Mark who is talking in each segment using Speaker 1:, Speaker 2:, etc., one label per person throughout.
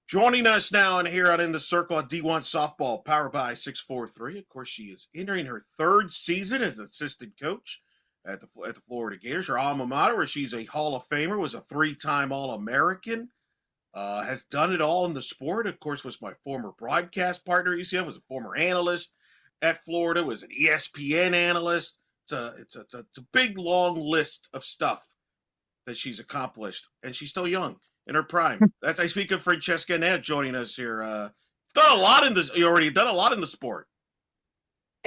Speaker 1: Joining us now and here on In the Circle at D1 Softball, powered by 643. Of course, she is entering her third season as assistant coach at the Florida Gators, her alma mater, where she's a Hall of Famer, was a three-time All-American, has done it all in the sport. Of course, was my former broadcast partner at UCF, was a former analyst at Florida, was an ESPN analyst. It's a big, long list of stuff that she's accomplished, and she's still young in her prime. That's I speak of Francesca Enea joining us here. Done a lot in this. You already done a lot in the sport.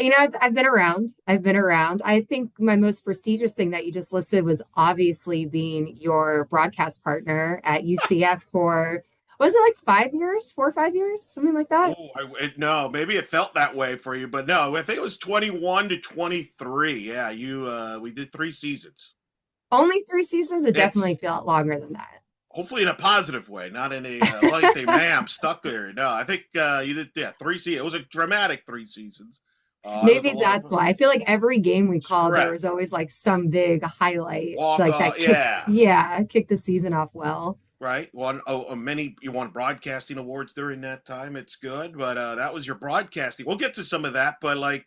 Speaker 2: I've been around. I've been around. I think my most prestigious thing that you just listed was obviously being your broadcast partner at UCF for, was it like 5 years, 4 or 5 years, something like that?
Speaker 1: Oh, no, maybe it felt that way for you, but no, I think it was 21 to 23. Yeah, we did 3 seasons.
Speaker 2: Only 3 seasons? It
Speaker 1: It's
Speaker 2: definitely felt longer than that.
Speaker 1: hopefully in a positive way, not in a like say, man, I'm stuck there. No, I think you did, yeah, 3 seasons. It was a dramatic 3 seasons. It was a
Speaker 2: Maybe
Speaker 1: lot of
Speaker 2: that's why. I feel like every game we
Speaker 1: It's
Speaker 2: called, there
Speaker 1: correct.
Speaker 2: was always like some big highlight,
Speaker 1: Walk
Speaker 2: like
Speaker 1: off,
Speaker 2: that kicked,
Speaker 1: yeah.
Speaker 2: yeah, kicked the season off well.
Speaker 1: Right. Many you won broadcasting awards during that time. It's good, but that was your broadcasting. We'll get to some of that, but like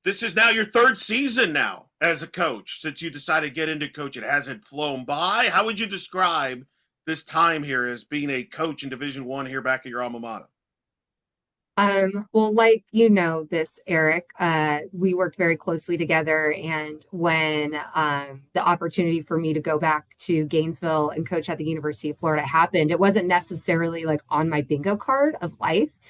Speaker 1: this is now your third season now as a coach since you decided to get into coaching. It hasn't flown by. How would you describe this time here as being a coach in Division One here back at your alma mater?
Speaker 2: Well, like you know this, Eric, we worked very closely together, and when the opportunity for me to go back to Gainesville and coach at the University of Florida happened, it wasn't necessarily like on my bingo card of life.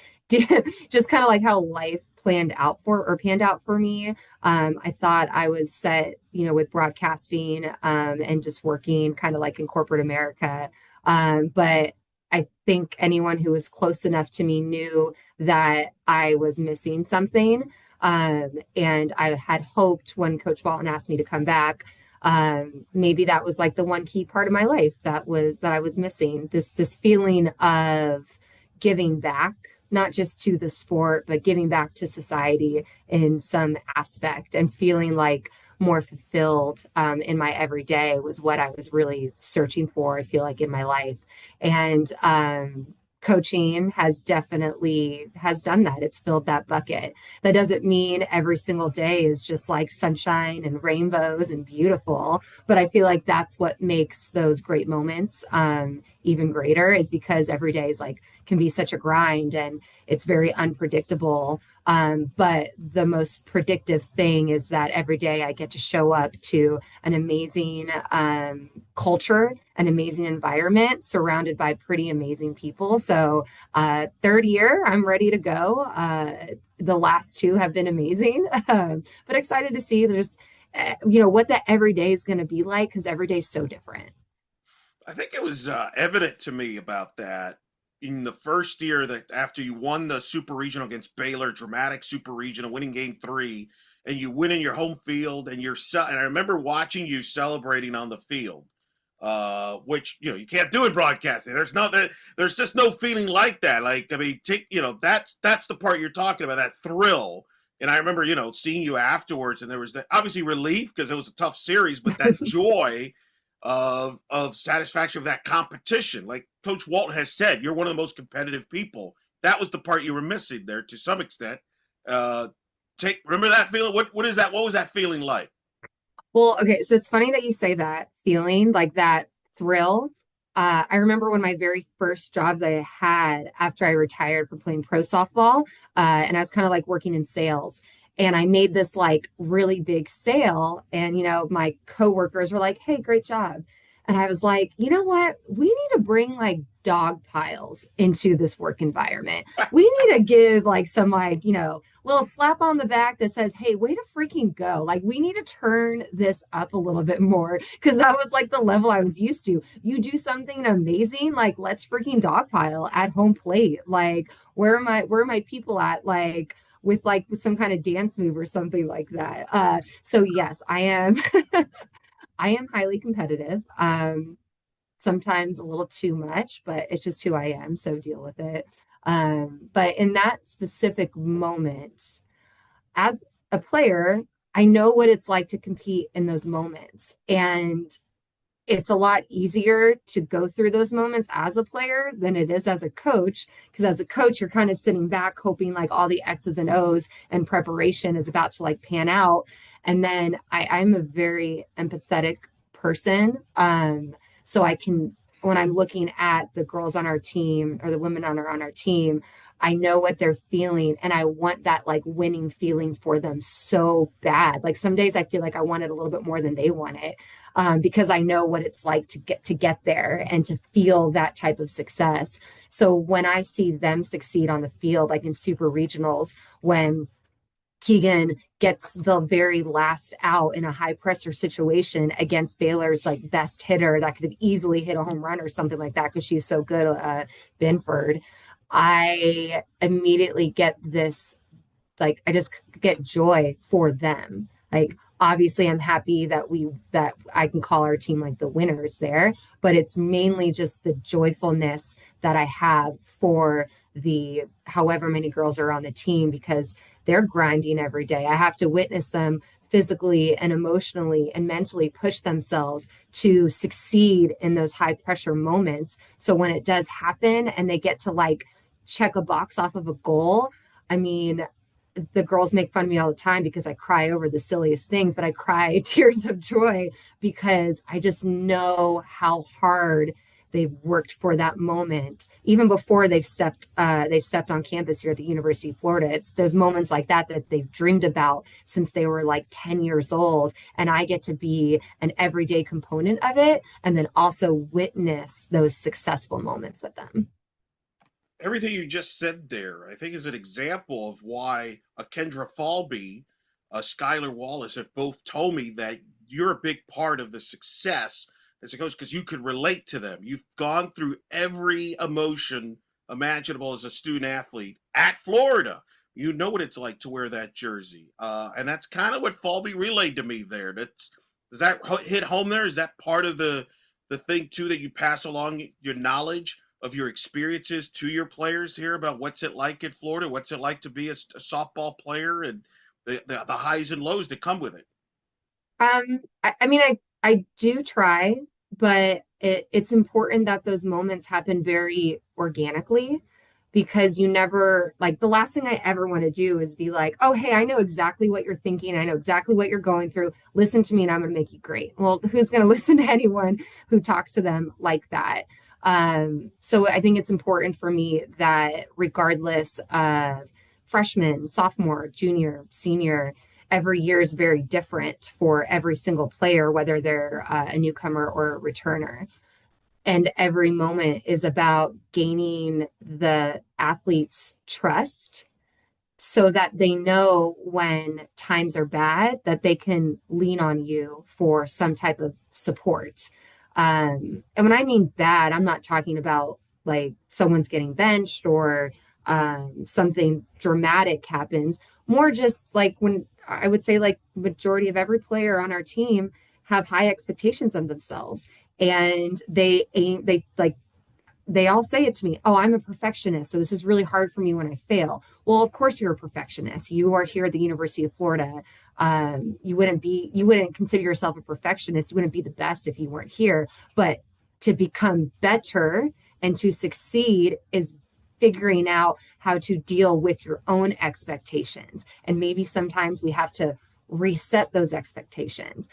Speaker 2: Just kind of like how life panned out for me. I thought I was set, with broadcasting and just working kind of like in corporate America. But I think anyone who was close enough to me knew that I was missing something. And I had hoped when Coach Walton asked me to come back, maybe that was like the one key part of my life that I was missing. This feeling of giving back, not just to the sport, but giving back to society in some aspect and feeling like more fulfilled in my everyday was what I was really searching for, I feel like, in my life. And coaching has done that. It's filled that bucket. That doesn't mean every single day is just like sunshine and rainbows and beautiful, but I feel like that's what makes those great moments even greater, is because every day is like can be such a grind and it's very unpredictable. But the most predictive thing is that every day I get to show up to an amazing culture, an amazing environment, surrounded by pretty amazing people. So, third year, I'm ready to go. The last two have been amazing, but excited to see what that every day is going to be like, because every day is so different.
Speaker 1: I think it was evident to me about that in the first year that after you won the super regional against Baylor, dramatic super regional, winning game 3, and you win in your home field, and and I remember watching you celebrating on the field, which you can't do in broadcasting. There's just no feeling like that. Like I mean, that's the part you're talking about, that thrill. And I remember seeing you afterwards, and there was obviously relief because it was a tough series, but that joy of satisfaction of that competition. Like Coach Walton has said, you're one of the most competitive people. That was the part you were missing there to some extent. Uh, Remember that feeling? What is that? What was that feeling like?
Speaker 2: Well, okay, so it's funny that you say that feeling, like that thrill. I remember one of my very first jobs I had after I retired from playing pro softball, and I was kind of like working in sales. And I made this like really big sale, and my coworkers were like, "Hey, great job." And I was like, you know what? We need to bring like dog piles into this work environment. We need to give like some like, little slap on the back that says, hey, way to freaking go. Like, we need to turn this up a little bit more, because that was like the level I was used to. You do something amazing, like, let's freaking dogpile at home plate. Like, where are my people at? Like, with some kind of dance move or something like that. So yes, I am I am highly competitive. Sometimes a little too much, but it's just who I am, so deal with it. But in that specific moment, as a player, I know what it's like to compete in those moments. And it's a lot easier to go through those moments as a player than it is as a coach. Because as a coach, you're kind of sitting back hoping like all the X's and O's and preparation is about to like pan out. And then I'm a very empathetic person. So I can, when I'm looking at the girls on our team or the women on our team, I know what they're feeling and I want that like winning feeling for them so bad. Like some days I feel like I want it a little bit more than they want it, because I know what it's like to get there and to feel that type of success. So when I see them succeed on the field, like in super regionals, when Keegan gets the very last out in a high pressure situation against Baylor's like best hitter that could have easily hit a home run or something like that because she's so good, Binford. I immediately get this, like I just get joy for them. Like obviously I'm happy that I can call our team like the winners there, but it's mainly just the joyfulness that I have for the however many girls are on the team because they're grinding every day. I have to witness them physically and emotionally and mentally push themselves to succeed in those high pressure moments. So when it does happen and they get to like check a box off of a goal, I mean, the girls make fun of me all the time because I cry over the silliest things, but I cry tears of joy because I just know how hard they've worked for that moment. Even before they've stepped on campus here at the University of Florida. It's those moments like that that they've dreamed about since they were like 10 years old. And I get to be an everyday component of it and then also witness those successful moments with them.
Speaker 1: Everything you just said there, I think, is an example of why a Kendra Falby, a Skylar Wallace have both told me that you're a big part of the success as a coach because you could relate to them. You've gone through every emotion imaginable as a student athlete at Florida. You know what it's like to wear that jersey, and that's kind of what Falby relayed to me there. That's does that hit home there? Is that part of the thing too that you pass along your knowledge of your experiences to your players here about what's it like in Florida, what's it like to be a softball player, and the highs and lows that come with it.
Speaker 2: I mean, I do try, but it's important that those moments happen very organically because you never, like, the last thing I ever want to do is be like, oh, hey, I know exactly what you're thinking. I know exactly what you're going through. Listen to me and I'm going to make you great. Well, who's going to listen to anyone who talks to them like that? So I think it's important for me that regardless of freshman, sophomore, junior, senior, every year is very different for every single player, whether they're a newcomer or a returner. And every moment is about gaining the athlete's trust so that they know when times are bad that they can lean on you for some type of support. And when I mean bad, I'm not talking about like someone's getting benched or something dramatic happens. More just like when I would say like majority of every player on our team have high expectations of themselves and they like they all say it to me. Oh, I'm a perfectionist. So this is really hard for me when I fail. Well, of course you're a perfectionist. You are here at the University of Florida. You wouldn't consider yourself a perfectionist. You wouldn't be the best if you weren't here. But to become better and to succeed is figuring out how to deal with your own expectations. And maybe sometimes we have to reset those expectations.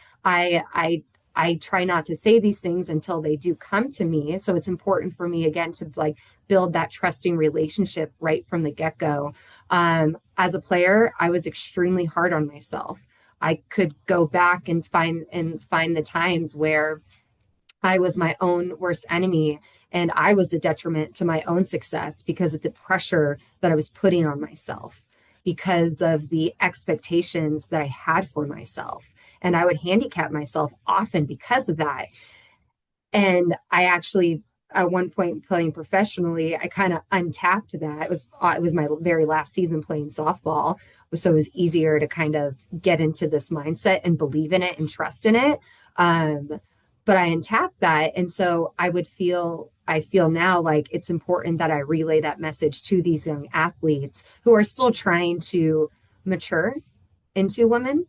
Speaker 2: I try not to say these things until they do come to me. So it's important for me again to like build that trusting relationship right from the get-go. As a player, I was extremely hard on myself. I could go back and find the times where I was my own worst enemy and I was a detriment to my own success because of the pressure that I was putting on myself, because of the expectations that I had for myself. And I would handicap myself often because of that. And I actually, at one point playing professionally, I kind of untapped that. It was my very last season playing softball, so it was easier to kind of get into this mindset and believe in it and trust in it. But I untapped that, and so I feel now like it's important that I relay that message to these young athletes who are still trying to mature into women.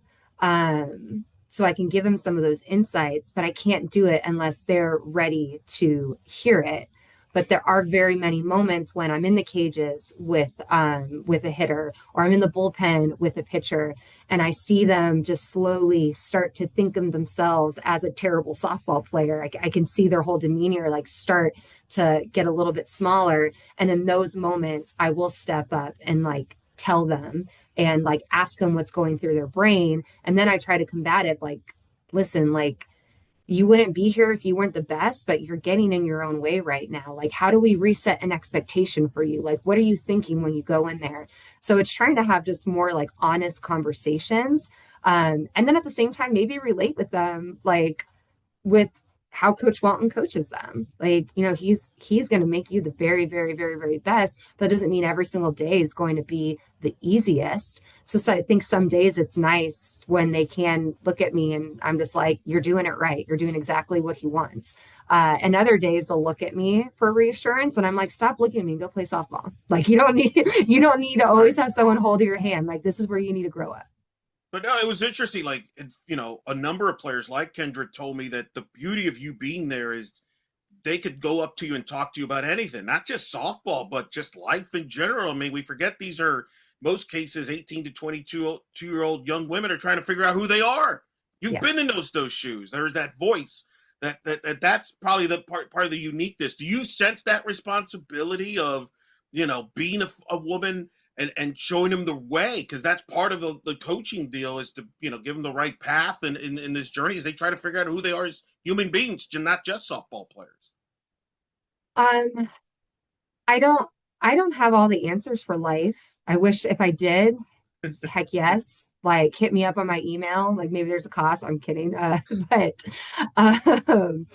Speaker 2: so I can give them some of those insights, but I can't do it unless they're ready to hear it. But there are very many moments when I'm in the cages with a hitter, or I'm in the bullpen with a pitcher, and I see them just slowly start to think of themselves as a terrible softball player. I can see their whole demeanor like start to get a little bit smaller. And in those moments, I will step up and like tell them and like ask them what's going through their brain. And then I try to combat it like, listen, like, you wouldn't be here if you weren't the best, but you're getting in your own way right now. Like, how do we reset an expectation for you? Like, what are you thinking when you go in there? So it's trying to have just more like honest conversations. And then at the same time, maybe relate with them, like with how Coach Walton coaches them. Like, you know, he's going to make you the very, very, very, very best. But that doesn't mean every single day is going to be the easiest. So I think some days it's nice when they can look at me and I'm just like, you're doing it right. You're doing exactly what he wants. And other days they'll look at me for reassurance and I'm like, stop looking at me and go play softball. Like you don't need to always
Speaker 1: Right.
Speaker 2: have someone hold your hand. Like this is where you need to grow up.
Speaker 1: But no, it was interesting. Like, a number of players like Kendrick told me that the beauty of you being there is they could go up to you and talk to you about anything, not just softball, but just life in general. I mean, we forget these are most cases 18 to 22-year-old young women are trying to figure out who they are. You've
Speaker 2: Yeah.
Speaker 1: been in those shoes. There's that voice. That's probably the part of the uniqueness. Do you sense that responsibility of, being a woman and showing them the way? Because that's part of the coaching deal is to, give them the right path in this journey as they try to figure out who they are as human beings, not just softball players.
Speaker 2: Um, I don't I don't have all the answers for life. I wish if I did, heck yes. Like hit me up on my email. Like maybe there's a cost. I'm kidding. But um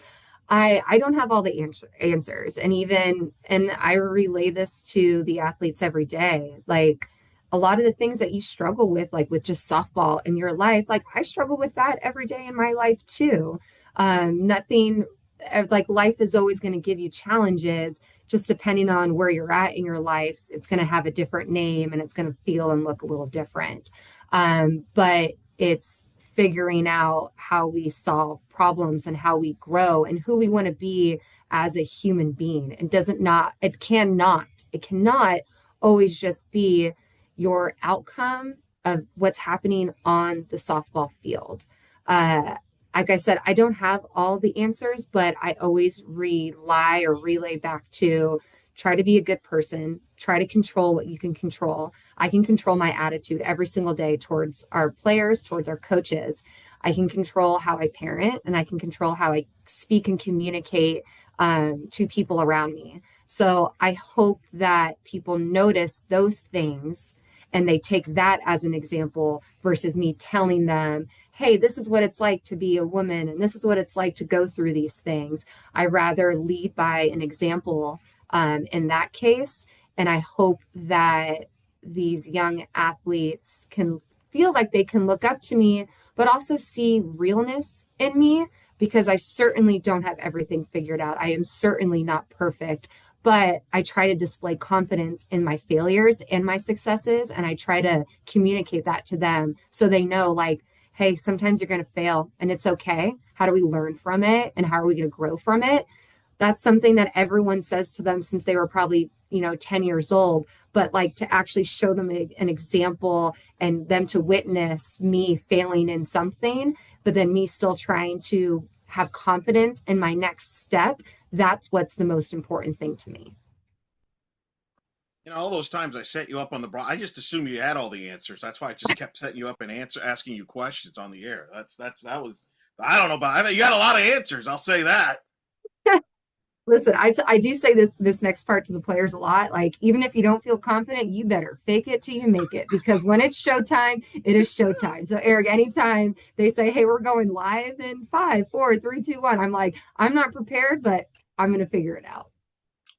Speaker 2: I don't have all the answers. And even and I relay this to the athletes every day. Like a lot of the things that you struggle with, like with just softball in your life, like I struggle with that every day in my life too. Nothing like life is always going to give you challenges, just depending on where you're at in your life. It's going to have a different name and it's going to feel and look a little different. But it's figuring out how we solve problems and how we grow and who we want to be as a human being. It cannot always just be your outcome of what's happening on the softball field. Uh, like I said, I don't have all the answers, but I always rely or relay back to try to be a good person, try to control what you can control. I can control my attitude every single day towards our players, towards our coaches. I can control how I parent and I can control how I speak and communicate to people around me. So I hope that people notice those things and they take that as an example versus me telling them, hey, this is what it's like to be a woman and this is what it's like to go through these things. I rather lead by an example in that case. And I hope that these young athletes can feel like they can look up to me, but also see realness in me because I certainly don't have everything figured out. I am certainly not perfect, but I try to display confidence in my failures and my successes. And I try to communicate that to them so they know, like, hey, sometimes you're going to fail and it's okay. How do we learn from it? And how are we going to grow from it? That's something that everyone says to them since they were probably 10 years old, but like to actually show them an example and them to witness me failing in something but then me still trying to have confidence in my next step, that's what's the most important thing to me.
Speaker 1: All those times I set you up on the I just assumed you had all the answers. That's why I just kept setting you up and asking you questions on the air. That was I don't know, but I think you got a lot of answers. I'll say that.
Speaker 2: Listen, I do say this next part to the players a lot. Like, even if you don't feel confident, you better fake it till you make it because when it's showtime, it is showtime. So, Eric, anytime they say, hey, we're going live in 5, 4, 3, 2, 1, I'm like, I'm not prepared, but I'm going to figure it out.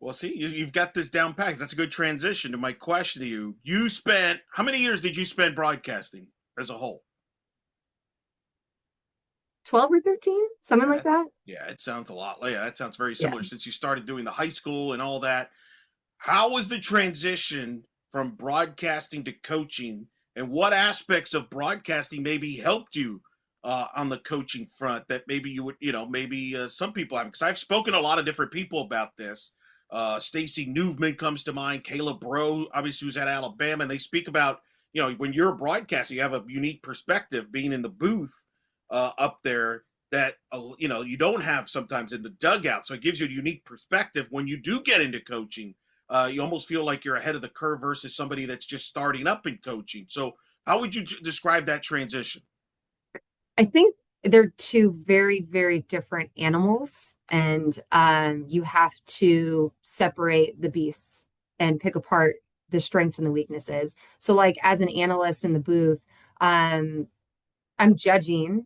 Speaker 1: Well, see, you've got this down pat. That's a good transition to my question to you. You spent how many years did you spend broadcasting as a whole?
Speaker 2: 12 or 13, something like
Speaker 1: Yeah,
Speaker 2: that.
Speaker 1: yeah, it sounds a lot. Yeah, that sounds very
Speaker 2: Yeah.
Speaker 1: similar since you started doing the high school and all that. How was the transition from broadcasting to coaching, and what aspects of broadcasting maybe helped you on the coaching front that maybe you would, maybe some people have? Because I've spoken to a lot of different people about this. Stacy Newman comes to mind, Caleb Bro, obviously, who's at Alabama, and they speak about, when you're a broadcaster, you have a unique perspective being in the booth up there that, you don't have sometimes in the dugout. So it gives you a unique perspective when you do get into coaching. You almost feel like you're ahead of the curve versus somebody that's just starting up in coaching. So how would you describe that transition?
Speaker 2: I think they're two very, very different animals, and you have to separate the beasts and pick apart the strengths and the weaknesses. So, like as an analyst in the booth, um, I'm judging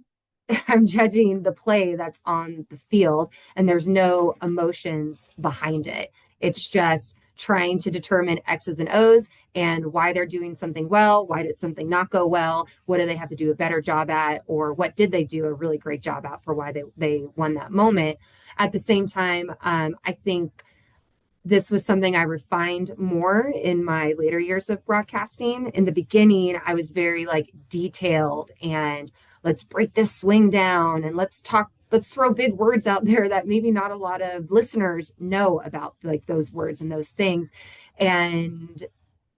Speaker 2: I'm judging the play that's on the field, and there's no emotions behind it. It's just trying to determine X's and O's and why they're doing something well, why did something not go well, what do they have to do a better job at, or what did they do a really great job at for why they won that moment. At the same time, I think this was something I refined more in my later years of broadcasting. In the beginning, I was very like detailed and let's break this swing down and let's throw big words out there that maybe not a lot of listeners know about, like those words and those things. And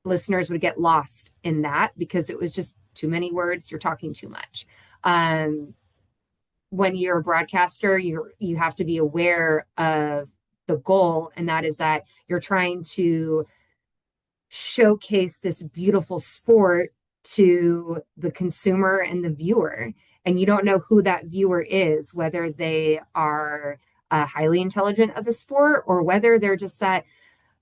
Speaker 2: listeners would get lost in that because it was just too many words, you're talking too much. Um, when you're a broadcaster, you have to be aware of the goal, and that is that you're trying to showcase this beautiful sport to the consumer and the viewer. And you don't know who that viewer is, whether they are highly intelligent of the sport or whether they're just that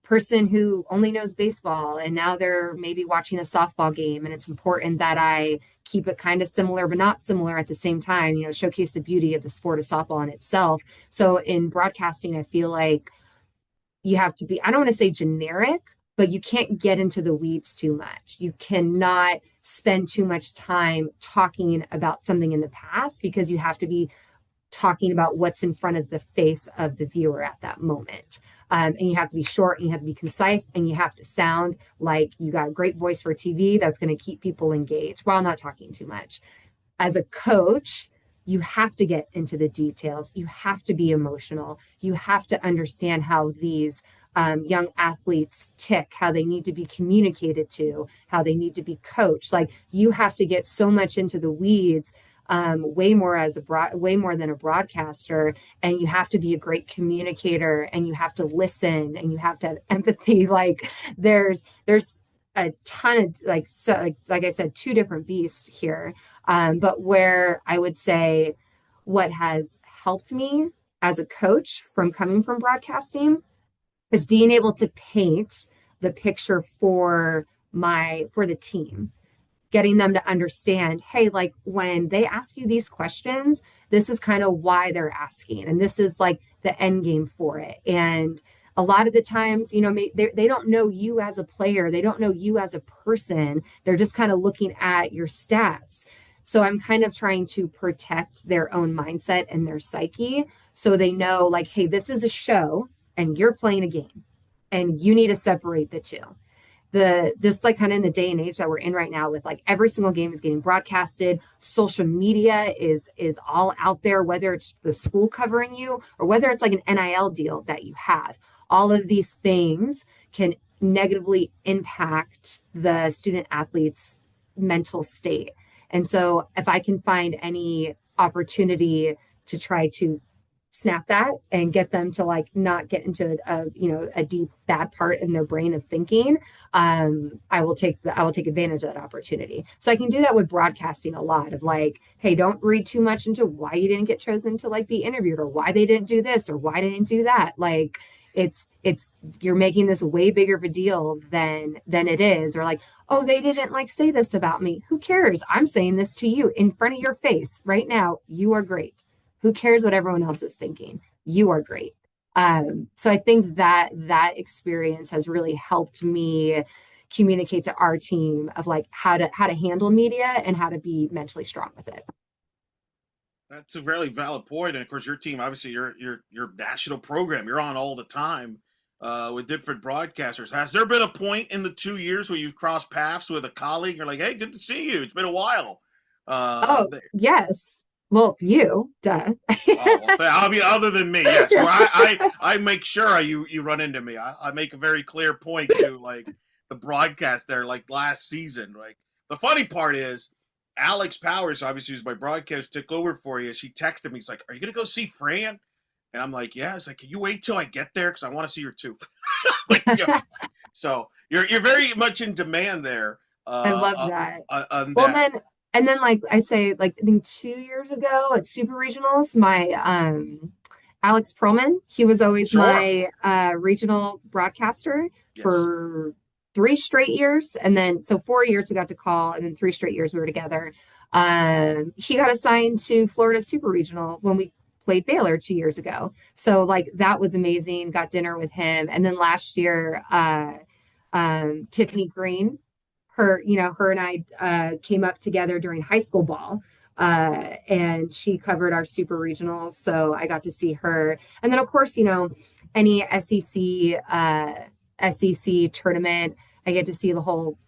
Speaker 2: person who only knows baseball and now they're maybe watching a softball game, and it's important that I keep it kind of similar but not similar at the same time, showcase the beauty of the sport of softball in itself. So in broadcasting, I feel like you have to be, I don't want to say generic, but you can't get into the weeds too much. You cannot spend too much time talking about something in the past because you have to be talking about what's in front of the face of the viewer at that moment. And you have to be short and you have to be concise and you have to sound like you got a great voice for TV that's going to keep people engaged while not talking too much. As a coach, you have to get into the details. You have to be emotional. You have to understand how these young athletes tick, how they need to be communicated to, how they need to be coached. Like you have to get so much into the weeds, way more than a broadcaster, and you have to be a great communicator, and you have to listen, and you have to have empathy. Like there's a ton of like I said, two different beasts here. But where I would say what has helped me as a coach from coming from broadcasting is being able to paint the picture for the team, getting them to understand, hey, like when they ask you these questions, this is kind of why they're asking, and this is like the end game for it. And a lot of the times, they don't know you as a player, they don't know you as a person, they're just kind of looking at your stats. So I'm kind of trying to protect their own mindset and their psyche so they know, like, hey, this is a show and you're playing a game and you need to separate the two. The just like kind of in the day and age that we're in right now, with like every single game is getting broadcasted, social media is all out there, whether it's the school covering you or whether it's like an NIL deal that you have. All of these things can negatively impact the student athlete's mental state. And so if I can find any opportunity to try to snap that and get them to like not get into a deep bad part in their brain of thinking, I will take advantage of that opportunity. So I can do that with broadcasting a lot of like, hey, don't read too much into why you didn't get chosen to like be interviewed or why they didn't do this or why they didn't do that. Like it's you're making this way bigger of a deal than it is. Or like, oh, they didn't like say this about me, who cares, I'm saying this to you in front of your face right now, you are great. Who cares what everyone else is thinking? You are great. So I think that experience has really helped me communicate to our team of like how to handle media and how to be mentally strong with it.
Speaker 1: That's a very valid point. And of course, your team, obviously, your national program, you're on all the time with different broadcasters. Has there been a point in the 2 years where you've crossed paths with a colleague? You're like, hey, good to see you. It's been a while.
Speaker 2: Oh,
Speaker 1: There.
Speaker 2: yes. Well, you, duh.
Speaker 1: Oh well, I mean, other than me, yes. Where I make sure you run into me. I make a very clear point to like the broadcast there, like last season. Like the funny part is, Alex Powers, obviously, who's my broadcast, took over for you. She texted me. He's like, "Are you gonna go see Fran?" And I'm like, "Yeah." It's like, "Can you wait till I get there? Because I want to see her too." Like, yeah. So you're very much in demand there.
Speaker 2: I love that.
Speaker 1: On
Speaker 2: Well,
Speaker 1: that.
Speaker 2: then like I say, like I think 2 years ago at Super Regionals, my Alex Perlman, he was always
Speaker 1: Sure.
Speaker 2: my regional broadcaster
Speaker 1: Yes.
Speaker 2: for 3 straight years. And then so 4 years we got to call, and then 3 straight years we were together. He got assigned to Florida Super Regional when we played Baylor 2 years ago. So like that was amazing. Got dinner with him. And then last year, Tiffany Green, her and I came up together during high school ball. And she covered our super regionals. So I got to see her. And then, of course, any SEC tournament, I get to see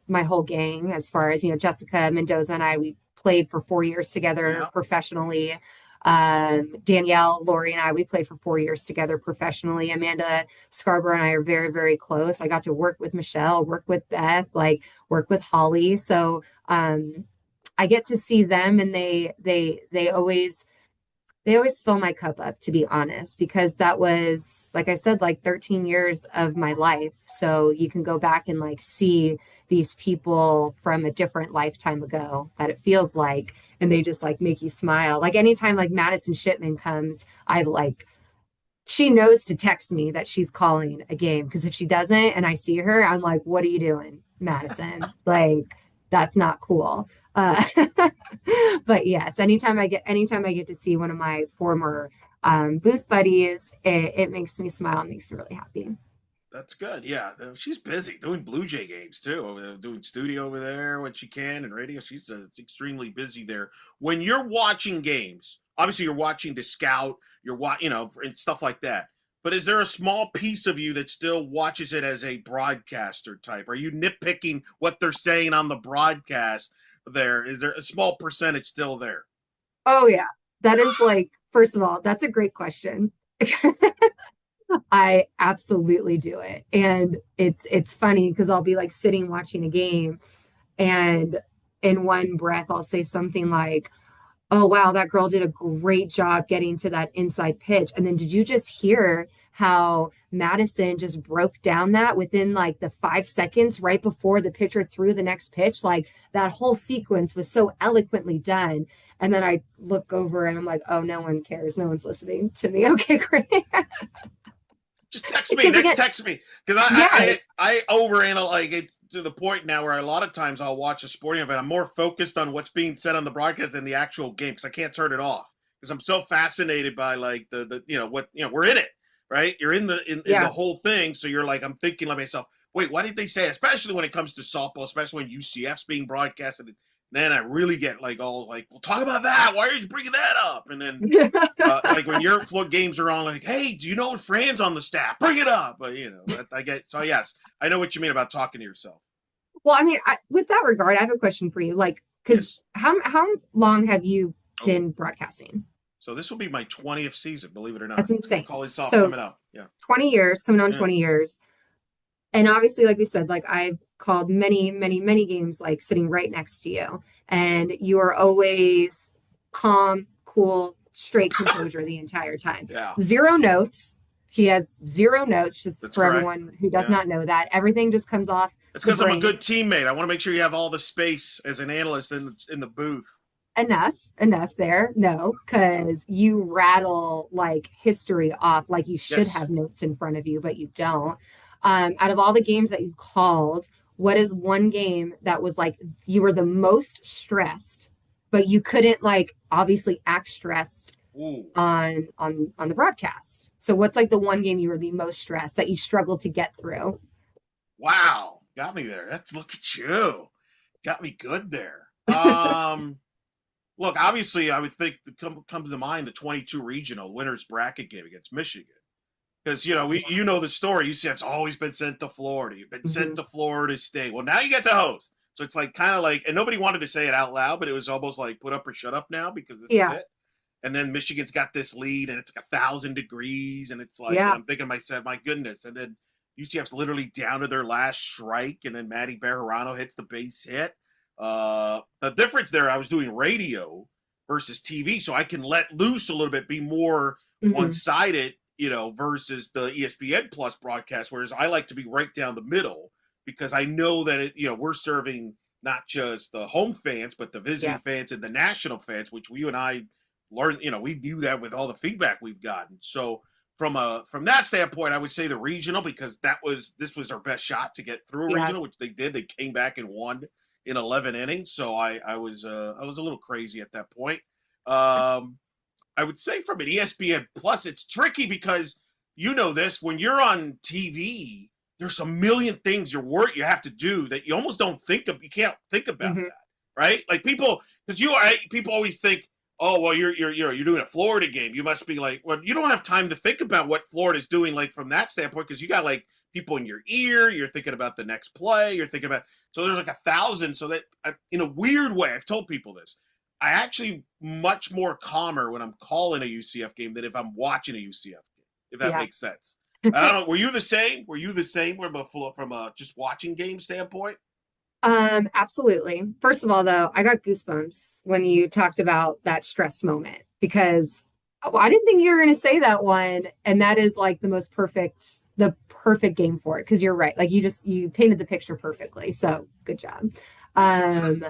Speaker 2: my whole gang as far as, Jessica Mendoza and I, we played for 4 years together
Speaker 1: Yeah.
Speaker 2: professionally. Danielle, Lori, and I, we played for 4 years together professionally. Amanda Scarborough and I are very, very close. I got to work with Michelle, work with Beth, like work with Holly. So I get to see them, and they always fill my cup up, to be honest, because that was, like I said, like 13 years of my life. So you can go back and like see these people from a different lifetime ago that it feels like, and they just like make you smile. Like anytime like Madison Shipman comes, I like she knows to text me that she's calling a game, because if she doesn't and I see her, I'm like, what are you doing, Madison? Like, that's not cool. Uh, but yes, anytime I get to see one of my former booth buddies, it makes me smile, it makes me really happy.
Speaker 1: That's good. Yeah, she's busy doing Blue Jay games too. Over there, doing studio over there when she can and radio. She's extremely busy there. When you're watching games, obviously you're watching to scout. And stuff like that. But is there a small piece of you that still watches it as a broadcaster type? Are you nitpicking what they're saying on the broadcast? There is there a small percentage still there?
Speaker 2: Oh yeah, that is like, first of all, that's a great question. I absolutely do it. And it's funny because I'll be like sitting watching a game, and in one breath I'll say something like, "Oh wow, that girl did a great job getting to that inside pitch." And then did you just hear how Madison just broke down that within like the 5 seconds right before the pitcher threw the next pitch? Like that whole sequence was so eloquently done. And then I look over and I'm like, "Oh, no one cares. No one's listening to me." Okay, great.
Speaker 1: Just text me.
Speaker 2: Because
Speaker 1: Next,
Speaker 2: again,
Speaker 1: text me because
Speaker 2: yes.
Speaker 1: I overanalyze it to the point now where a lot of times I'll watch a sporting event. I'm more focused on what's being said on the broadcast than the actual game because I can't turn it off because I'm so fascinated by like the what we're in it, right? You're in the
Speaker 2: Yeah.
Speaker 1: whole thing, so you're like I'm thinking like myself. Wait, why did they say? Especially when it comes to softball, especially when UCF's being broadcasted, then I really get like all like, well, talk about that. Why are you bringing that up? And then like when your floor games are on, like, hey, do you know what Fran's on the staff? Bring it up. But I get so yes, I know what you mean about talking to yourself.
Speaker 2: Well, I mean, with that regard, I have a question for you. Like, because
Speaker 1: Yes.
Speaker 2: how long have you
Speaker 1: Oh,
Speaker 2: been broadcasting?
Speaker 1: so this will be my 20th season, believe it or not.
Speaker 2: That's insane.
Speaker 1: College soft
Speaker 2: So
Speaker 1: coming up. Yeah.
Speaker 2: 20 years, coming on
Speaker 1: Yeah.
Speaker 2: 20 years. And obviously, like we said, like I've called many, many, many games like sitting right next to you. And you are always calm, cool, straight composure the entire time.
Speaker 1: Yeah.
Speaker 2: Zero notes. He has zero notes, just
Speaker 1: That's
Speaker 2: for
Speaker 1: correct.
Speaker 2: everyone who does
Speaker 1: Yeah.
Speaker 2: not know that. Everything just comes off
Speaker 1: It's
Speaker 2: the
Speaker 1: because I'm a
Speaker 2: brain.
Speaker 1: good teammate. I want to make sure you have all the space as an analyst in the booth.
Speaker 2: Enough there. No, because you rattle like history off like you should
Speaker 1: Yes.
Speaker 2: have notes in front of you, but you don't. Out of all the games that you've called, what is one game that was like you were the most stressed, but you couldn't like obviously act stressed
Speaker 1: Ooh.
Speaker 2: on the broadcast? So what's like the one game you were the most stressed that you struggled to get through?
Speaker 1: Wow. Got me there. That's look at you. Got me good there. Look, obviously, I would think come to mind the 22 regional winners bracket game against Michigan because you know the story. UCF's always been sent to Florida. You've been sent
Speaker 2: Mhm.
Speaker 1: to Florida State. Well, now you get to host, so it's like kind of like, and nobody wanted to say it out loud, but it was almost like put up or shut up now because this is
Speaker 2: Yeah.
Speaker 1: it. and then Michigan's got this lead, and it's like 1,000 degrees, and it's like, and
Speaker 2: Yeah.
Speaker 1: I'm thinking to myself, my goodness, and then UCF's literally down to their last strike, and then Matty Bejarano hits the base hit. The difference there, I was doing radio versus TV, so I can let loose a little bit, be more one
Speaker 2: Hmm.
Speaker 1: sided, versus the ESPN Plus broadcast. Whereas I like to be right down the middle because I know that we're serving not just the home fans, but the visiting
Speaker 2: Yeah.
Speaker 1: fans and the national fans, which you and I learned. We knew that with all the feedback we've gotten. So from that standpoint, I would say the regional, because this was our best shot to get through a
Speaker 2: Yeah.
Speaker 1: regional, which they did. They came back and won in 11 innings. So I was a little crazy at that point. Um, I would say from an ESPN Plus, it's tricky because you know this, when you're on TV, there's a million things you have to do that you almost don't think of. You can't think about
Speaker 2: Hmm.
Speaker 1: that, right? Like because people always think, oh well, you're doing a Florida game. You must be like, well, you don't have time to think about what Florida's doing, like from that standpoint, because you got like people in your ear. You're thinking about the next play. You're thinking about, so there's like 1,000. So that in a weird way, I've told people this, I actually much more calmer when I'm calling a UCF game than if I'm watching a UCF game, if that
Speaker 2: Yeah.
Speaker 1: makes sense. I don't know. Were you the same? Were you the same from a just watching game standpoint?
Speaker 2: Absolutely. First of all, though, I got goosebumps when you talked about that stress moment because I didn't think you were going to say that one. And that is like the perfect game for it. Because you're right. Like you painted the picture perfectly. So good job. Um,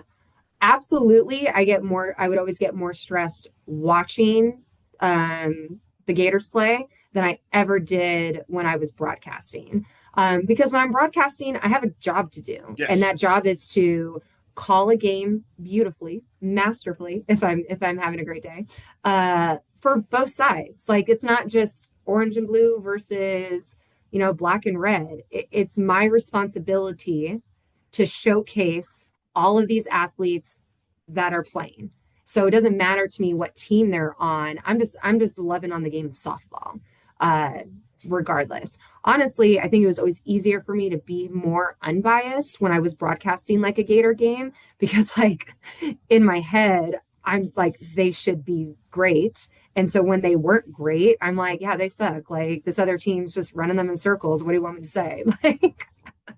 Speaker 2: Absolutely. I would always get more stressed watching the Gators play than I ever did when I was broadcasting. Because when I'm broadcasting, I have a job to do, and
Speaker 1: Yes.
Speaker 2: that job is to call a game beautifully, masterfully, if I'm having a great day, for both sides. Like it's not just orange and blue versus black and red. It's my responsibility to showcase all of these athletes that are playing. So it doesn't matter to me what team they're on. I'm just loving on the game of softball. Uh, Regardless. Honestly, I think it was always easier for me to be more unbiased when I was broadcasting like a Gator game because like in my head, I'm like they should be great. And so when they weren't great, I'm like, yeah, they suck. Like this other team's just running them in circles. What do you want me to say? Like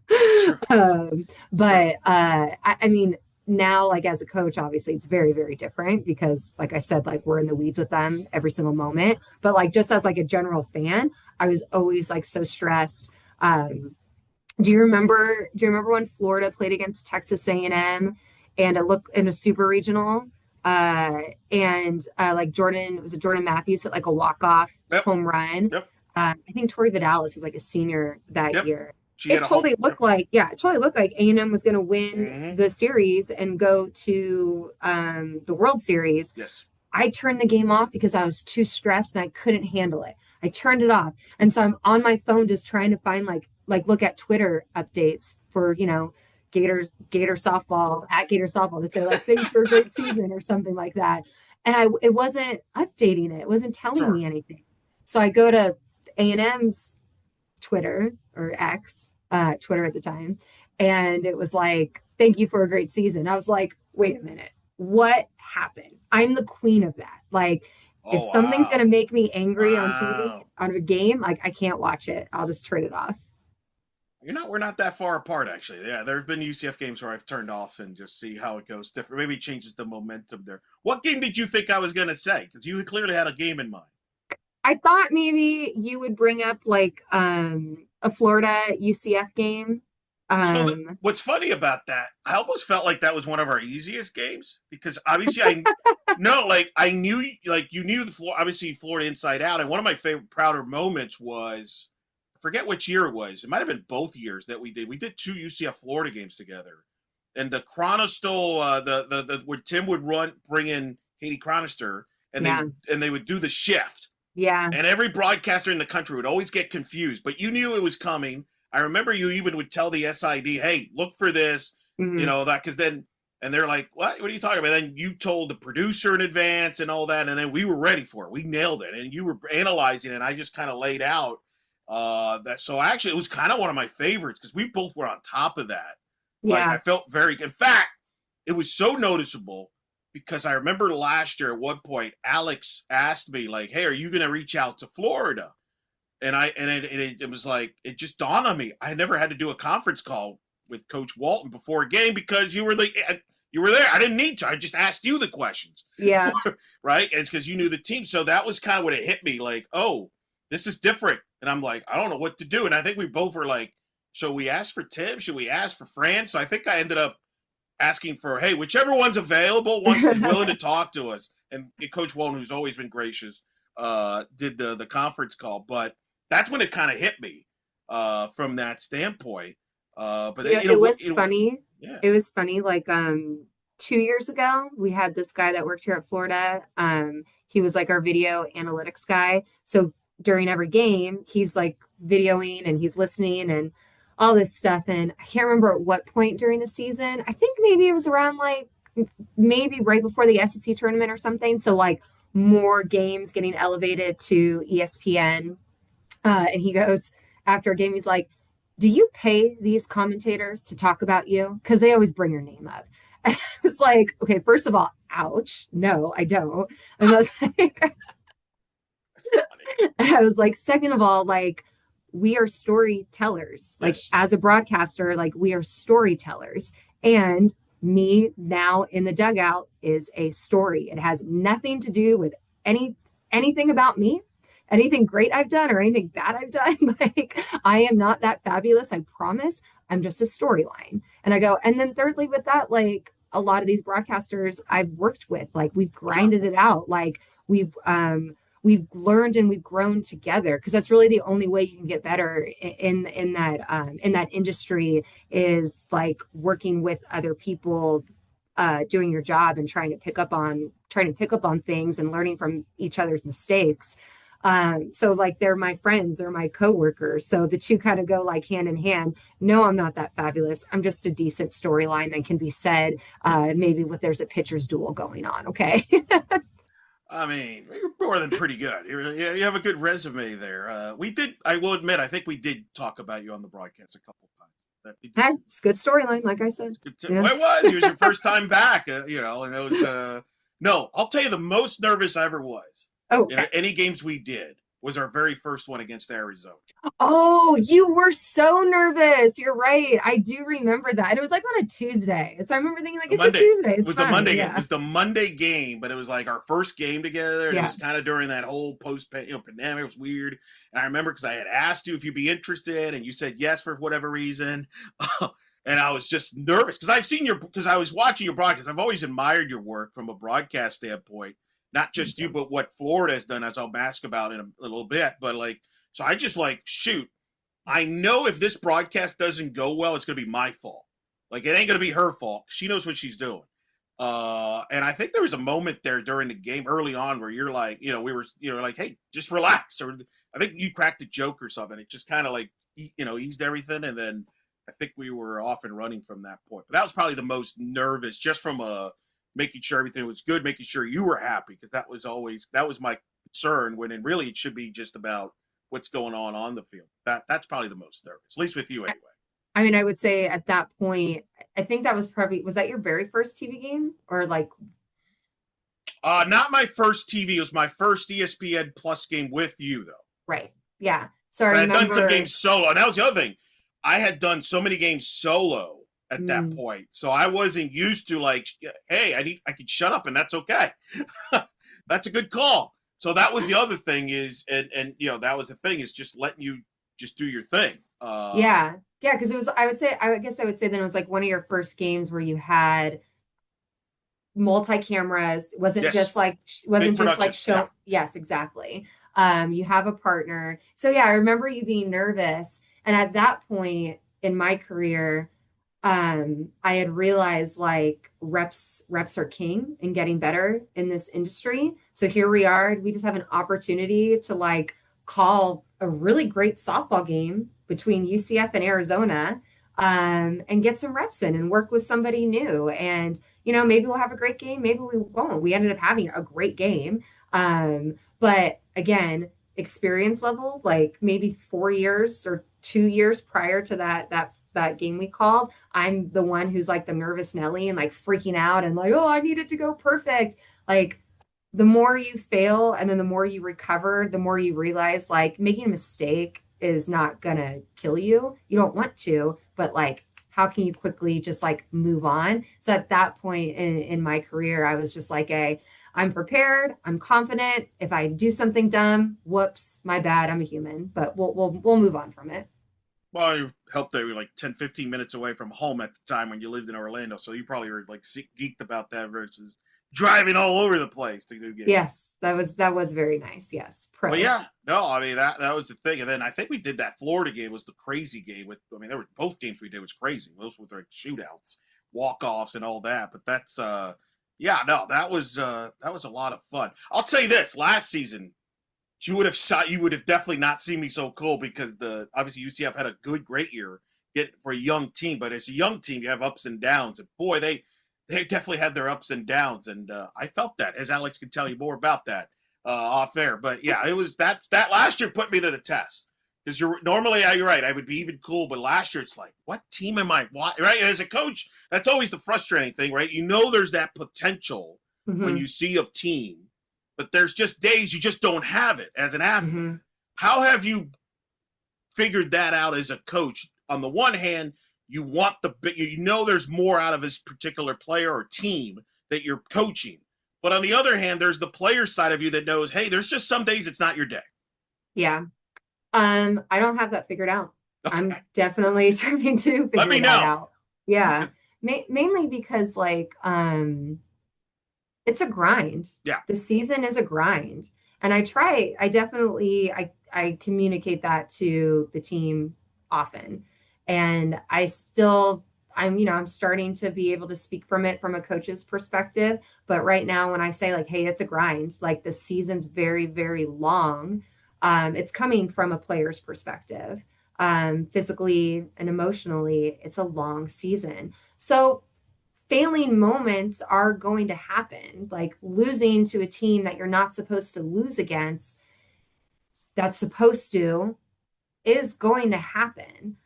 Speaker 1: It's true.
Speaker 2: um,
Speaker 1: It's true.
Speaker 2: I mean, now, like as a coach, obviously it's very, very different because, like I said, like we're in the weeds with them every single moment. But like just as like a general fan, I was always like so stressed. Do you remember when Florida played against Texas A&M and it looked in a super regional? And like Jordan was it Jordan Matthews hit like a walk-off
Speaker 1: Yep.
Speaker 2: home run.
Speaker 1: Yep.
Speaker 2: I think Tori Vidalis was like a senior that
Speaker 1: Yep.
Speaker 2: year.
Speaker 1: She
Speaker 2: It
Speaker 1: had a whole.
Speaker 2: totally
Speaker 1: Yep.
Speaker 2: looked like, yeah, it totally looked like A&M was going to win
Speaker 1: Mm-hmm.
Speaker 2: the series and go to the World Series.
Speaker 1: Yes.
Speaker 2: I turned the game off because I was too stressed and I couldn't handle it. I turned it off. And so I'm on my phone just trying to find like look at Twitter updates for, Gator softball at Gator softball to say like thanks for a great season or something like that. And it wasn't updating it. It wasn't telling
Speaker 1: Sure.
Speaker 2: me anything. So I go to A&M's Twitter or X, Twitter at the time, and it was like, thank you for a great season. I was like, wait a minute, what happened? I'm the queen of that. Like, if
Speaker 1: Oh
Speaker 2: something's
Speaker 1: wow.
Speaker 2: gonna make me angry on TV
Speaker 1: Wow.
Speaker 2: out of a game, like I can't watch it. I'll just turn it off.
Speaker 1: We're not that far apart actually. Yeah, there've been UCF games where I've turned off and just see how it goes different. Maybe it changes the momentum there. What game did you think I was gonna say? Because you clearly had a game in mind.
Speaker 2: I thought maybe you would bring up like a Florida UCF game. Um
Speaker 1: What's funny about that, I almost felt like that was one of our easiest games because obviously no, like I knew, like you knew obviously Florida inside out, and one of my favorite prouder moments was, I forget which year it was. It might have been both years that we did. We did two UCF Florida games together, and the Chronostal, the where Tim would bring in Katie Chronister, and
Speaker 2: yeah,
Speaker 1: they would do the shift,
Speaker 2: yeah.
Speaker 1: and every broadcaster in the country would always get confused, but you knew it was coming. I remember you even would tell the SID, "Hey, look for this,"
Speaker 2: Mhm.
Speaker 1: that because then, and they're like, "What? What are you talking about?" Then you told the producer in advance and all that, and then we were ready for it. We nailed it, and you were analyzing it. And I just kind of laid out that. So actually, it was kind of one of my favorites because we both were on top of that. Like
Speaker 2: Yeah.
Speaker 1: I felt very. In fact, it was so noticeable. because I remember last year at one point, Alex asked me like, "Hey, are you going to reach out to Florida?" And it was like it just dawned on me. I never had to do a conference call with Coach Walton before a game because you were there. I didn't need to. I just asked you the questions,
Speaker 2: Yeah.
Speaker 1: right? And it's because you knew the team. So that was kind of what it hit me. Like, oh, this is different. And I'm like, I don't know what to do. And I think we both were like, so we asked for Tim? Should we ask for Fran? So I think I ended up asking for, hey, whichever one's available, wants is willing to talk to us. And Coach Walton, who's always been gracious, did the conference call. But that's when it kind of hit me from that standpoint. But
Speaker 2: You know,
Speaker 1: you know
Speaker 2: it
Speaker 1: what?
Speaker 2: was funny.
Speaker 1: Yeah,
Speaker 2: It was funny. Like 2 years ago, we had this guy that worked here at Florida. He was like our video analytics guy. So during every game, he's like videoing and he's listening and all this stuff. And I can't remember at what point during the season. I think maybe it was around like maybe right before the SEC tournament or something. So like more games getting elevated to ESPN. And he goes after a game, he's like, "Do you pay these commentators to talk about you? Because they always bring your name up." And I was like, okay, first of all, ouch. No, I don't. And I was like,
Speaker 1: that's funny.
Speaker 2: I was like, second of all, like, we are storytellers. Like,
Speaker 1: Yes,
Speaker 2: as a broadcaster, like, we are storytellers. And me now in the dugout is a story. It has nothing to do with any anything about me, anything great I've done or anything bad I've done. Like, I am not that fabulous, I promise. I'm just a storyline. And I go, and then thirdly, with that, like a lot of these broadcasters I've worked with, like we've
Speaker 1: sure.
Speaker 2: grinded it out. Like we've learned and we've grown together because that's really the only way you can get better in that industry is like working with other people, doing your job and trying to pick up on things and learning from each other's mistakes. So like they're my friends, they're my coworkers. So the two kind of go like hand in hand. No, I'm not that fabulous. I'm just a decent storyline that can be said, maybe with there's a pitcher's duel going on. Okay.
Speaker 1: I mean, you're more than pretty good. You have a good resume there. We did, I will admit, I think we did talk about you on the broadcast a couple of times. That we did.
Speaker 2: Hey, it's a good storyline, like I said. Yeah.
Speaker 1: Well, it was. It was your first time back, and it was. No, I'll tell you, the most nervous I ever was
Speaker 2: Oh,
Speaker 1: in
Speaker 2: okay.
Speaker 1: any games we did was our very first one against Arizona.
Speaker 2: Oh, you were so nervous. You're right. I do remember that. And it was like on a Tuesday. So I remember thinking like
Speaker 1: The
Speaker 2: it's a
Speaker 1: Monday
Speaker 2: Tuesday.
Speaker 1: it
Speaker 2: It's
Speaker 1: was the
Speaker 2: fine.
Speaker 1: Monday game. It
Speaker 2: Yeah.
Speaker 1: was the Monday game, but it was like our first game together, and it
Speaker 2: Yeah.
Speaker 1: was kind of during that whole pandemic. It was weird, and I remember because I had asked you if you'd be interested, and you said yes for whatever reason. And I was just nervous because because I was watching your broadcast. I've always admired your work from a broadcast standpoint, not
Speaker 2: Thank
Speaker 1: just you,
Speaker 2: you.
Speaker 1: but what Florida has done, as I'll ask about in a little bit. But like, so I just like, shoot, I know if this broadcast doesn't go well, it's going to be my fault. Like, it ain't going to be her fault. She knows what she's doing. And I think there was a moment there during the game early on where you're like, we were, like, hey, just relax. Or I think you cracked a joke or something. It just kind of like, eased everything. And then I think we were off and running from that point. But that was probably the most nervous, just from making sure everything was good, making sure you were happy, because that was my concern. When really it should be just about what's going on the field. That's probably the most nervous, at least with you
Speaker 2: I,
Speaker 1: anyway.
Speaker 2: I mean, I would say at that point, I think that was probably, was that your very first TV game or like,
Speaker 1: Not my first TV. It was my first ESPN Plus game with you though.
Speaker 2: right? Yeah. So I
Speaker 1: Because I had done some
Speaker 2: remember,
Speaker 1: games solo, and that was the other thing. I had done so many games solo at that
Speaker 2: mm,
Speaker 1: point, so I wasn't used to like, hey, I could shut up and that's okay. That's a good call. So that was the other thing is, and that was the thing is just letting you just do your thing.
Speaker 2: yeah. Yeah. Cause it was, I would say, I would guess I would say then it was like one of your first games where you had multi cameras.
Speaker 1: Yes, big
Speaker 2: Wasn't just like
Speaker 1: production. Yeah.
Speaker 2: show. Yes, exactly. You have a partner. So yeah, I remember you being nervous. And at that point in my career, I had realized like reps are king and getting better in this industry. So here we are. We just have an opportunity to like call a really great softball game between UCF and Arizona, and get some reps in and work with somebody new. And maybe we'll have a great game, maybe we won't. We ended up having a great game. But again, experience level, like maybe 4 years or 2 years prior to that that game we called, I'm the one who's like the nervous Nelly and like freaking out and like, oh, I need it to go perfect. Like the more you fail and then the more you recover, the more you realize like making a mistake is not gonna kill you. You don't want to, but like how can you quickly just like move on? So at that point in my career, I was just like I'm prepared, I'm confident. If I do something dumb, whoops, my bad, I'm a human, but we'll move on from it.
Speaker 1: Well, you helped that you were like 10, 15 minutes away from home at the time when you lived in Orlando. So you probably were like geeked about that versus driving all over the place to do games.
Speaker 2: Yes, that was very nice. Yes,
Speaker 1: But
Speaker 2: pro.
Speaker 1: yeah, no, I mean that was the thing. And then I think we did that Florida game was the crazy game with. I mean, there were both games we did was crazy. Those were like shootouts, walk offs, and all that. But that's yeah, no, that was a lot of fun. I'll tell you this: last season, you would have definitely not seen me so cool because the obviously UCF had a great year get for a young team, but as a young team, you have ups and downs, and boy, they definitely had their ups and downs, and I felt that as Alex can tell you more about that off air. But yeah, it was that last year put me to the test because you're normally you're right, I would be even cool, but last year it's like what team am I? Why, right? And as a coach, that's always the frustrating thing, right? You know, there's that potential when
Speaker 2: Hmm.
Speaker 1: you see a team, but there's just days you just don't have it as an athlete.
Speaker 2: Hmm.
Speaker 1: How have you figured that out as a coach? On the one hand, you want you know there's more out of this particular player or team that you're coaching. But on the other hand, there's the player side of you that knows, hey, there's just some days it's not your day.
Speaker 2: Yeah. I don't have that figured out. I'm
Speaker 1: Okay.
Speaker 2: definitely trying to
Speaker 1: Let
Speaker 2: figure
Speaker 1: me
Speaker 2: that
Speaker 1: know.
Speaker 2: out. Yeah.
Speaker 1: Because
Speaker 2: Mainly because like it's a grind.
Speaker 1: yeah,
Speaker 2: The season is a grind. And I definitely I communicate that to the team often. And I'm starting to be able to speak from it from a coach's perspective. But right now, when I say like, hey, it's a grind, like the season's very, very long, it's coming from a player's perspective. Physically and emotionally, it's a long season. So failing moments are going to happen. Like losing to a team that you're not supposed to lose against, that's supposed to, is going to happen.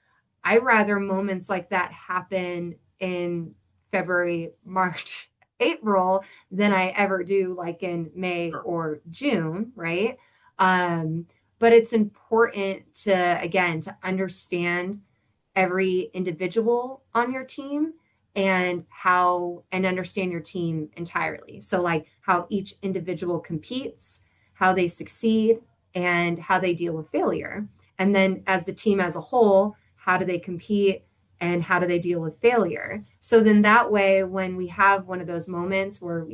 Speaker 2: I rather moments like that happen in February, March, April than I ever do like in May
Speaker 1: sure.
Speaker 2: or June, right? Um, but it's important to, again, to understand every individual on your team and understand your team entirely. So like how each individual competes, how they succeed, and how they deal with failure. And then as the team as a whole, how do they compete and how do they deal with failure? So then that way when we have one of those moments where,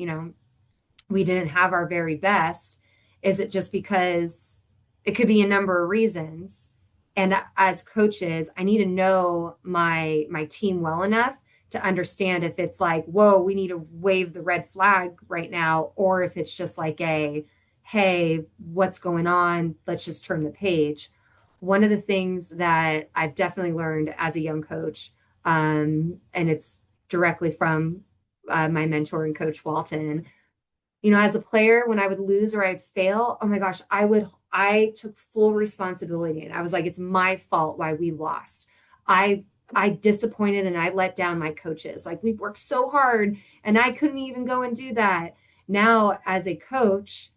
Speaker 2: we didn't have our very best, is it just because it could be a number of reasons? And as coaches, I need to know my team well enough to understand if it's like, whoa, we need to wave the red flag right now, or if it's just like hey, what's going on? Let's just turn the page. One of the things that I've definitely learned as a young coach, and it's directly from my mentor and coach Walton, as a player, when I would lose or I'd fail, oh my gosh, I took full responsibility and I was like, it's my fault why we lost. I, I disappointed and I let down my coaches. Like we've worked so hard and I couldn't even go and do that. Now, as a coach,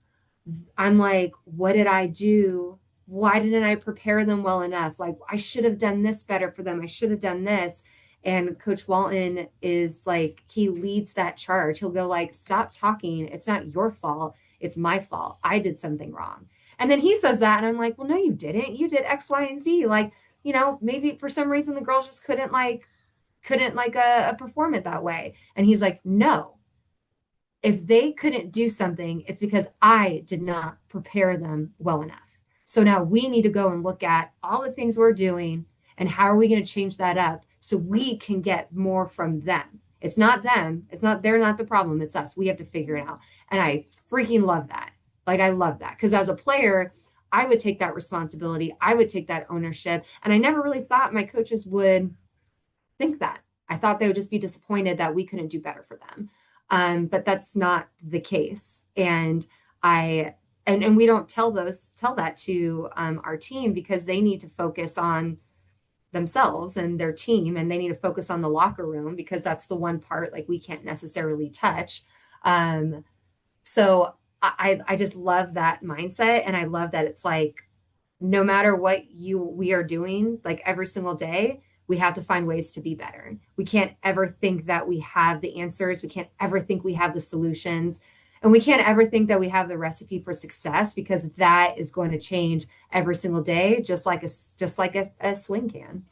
Speaker 2: I'm like, what did I do? Why didn't I prepare them well enough? Like, I should have done this better for them. I should have done this. And Coach Walton is like, he leads that charge. He'll go like, stop talking. It's not your fault. It's my fault. I did something wrong. And then he says that, and I'm like, well, no, you didn't. You did X, Y, and Z. Like, maybe for some reason the girls just couldn't perform it that way. And he's like, no, if they couldn't do something, it's because I did not prepare them well enough. So now we need to go and look at all the things we're doing and how are we going to change that up so we can get more from them. It's not them. They're not the problem. It's us. We have to figure it out. And I freaking love that. Like, I love that. Because as a player, I would take that responsibility, I would take that ownership. And I never really thought my coaches would think that. I thought they would just be disappointed that we couldn't do better for them. But that's not the case. I and we don't tell that to our team because they need to focus on themselves and their team, and they need to focus on the locker room because that's the one part like we can't necessarily touch. Um, so I just love that mindset, and I love that it's like no matter what we are doing, like every single day, we have to find ways to be better. We can't ever think that we have the answers. We can't ever think we have the solutions. And we can't ever think that we have the recipe for success because that is going to change every single day, just like a swing can.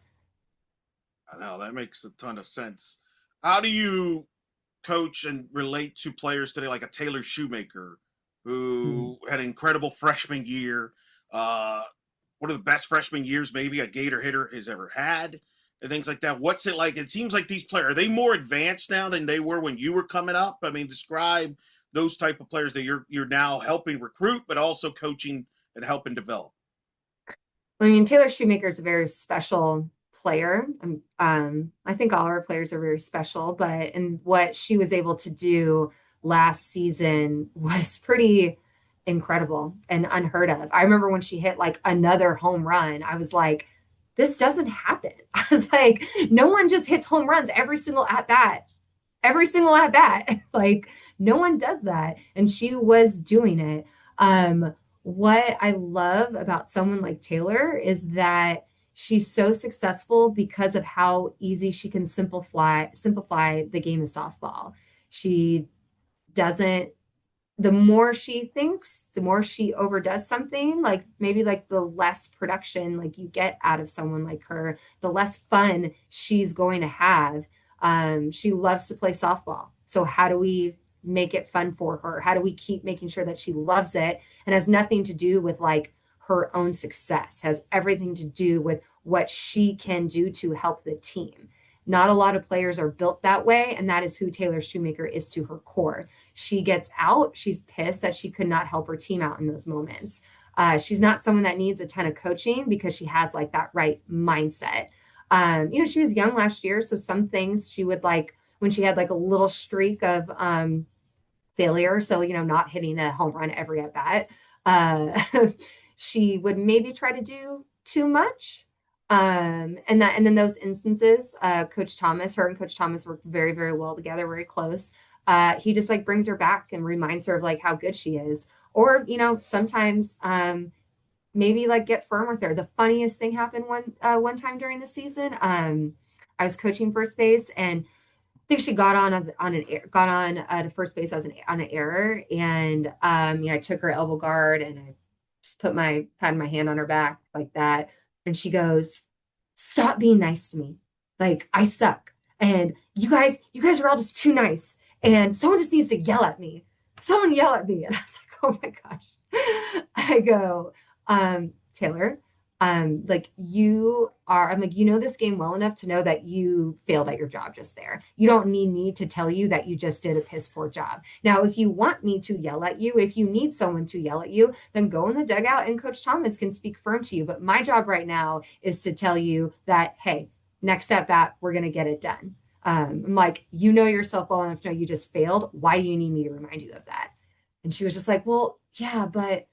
Speaker 1: I know that makes a ton of sense. How do you coach and relate to players today, like a Taylor Shoemaker,
Speaker 2: Mm.
Speaker 1: who had an incredible freshman year, uh, one of the best freshman years maybe a Gator hitter has ever had, and things like that. What's it like? It seems like these players, are they more advanced now than they were when you were coming up? I mean, describe those type of players that you're now helping recruit, but also coaching and helping develop.
Speaker 2: I mean, Taylor Shoemaker is a very special player. I think all our players are very special, but and what she was able to do last season was pretty incredible and unheard of. I remember when she hit like another home run, I was like, this doesn't happen. I was like, no one just hits home runs every single at bat. Like no one does that. And she was doing it. What I love about someone like Taylor is that she's so successful because of how easy she can simplify the game of softball. She doesn't the more she thinks, the more she overdoes something, like maybe like the less production like you get out of someone like her, the less fun she's going to have. She loves to play softball. So how do we make it fun for her? How do we keep making sure that she loves it and has nothing to do with like her own success, has everything to do with what she can do to help the team. Not a lot of players are built that way, and that is who Taylor Shoemaker is to her core. She gets out, she's pissed that she could not help her team out in those moments. She's not someone that needs a ton of coaching because she has like that right mindset. She was young last year, so some things she would like when she had like a little streak of failure, so not hitting a home run every at bat. Uh, she would maybe try to do too much. And then those instances, her and Coach Thomas work very, very well together, very close. He just like brings her back and reminds her of like how good she is. Or, sometimes maybe like get firm with her. The funniest thing happened one time during the season. I was coaching first base and think she got on as on an got on to first base as on an error, and I took her elbow guard and I just had my hand on her back like that, and she goes, "Stop being nice to me, like I suck, and you guys are all just too nice, and someone just needs to yell at me, someone yell at me," and I was like, "Oh my gosh," I go, Taylor, like I'm like, this game well enough to know that you failed at your job just there. You don't need me to tell you that you just did a piss poor job. Now, if you want me to yell at you, if you need someone to yell at you, then go in the dugout and Coach Thomas can speak firm to you. But my job right now is to tell you that, hey, next at bat, we're going to get it done. I'm like, yourself well enough to know you just failed. Why do you need me to remind you of that? And she was just like, well, yeah, but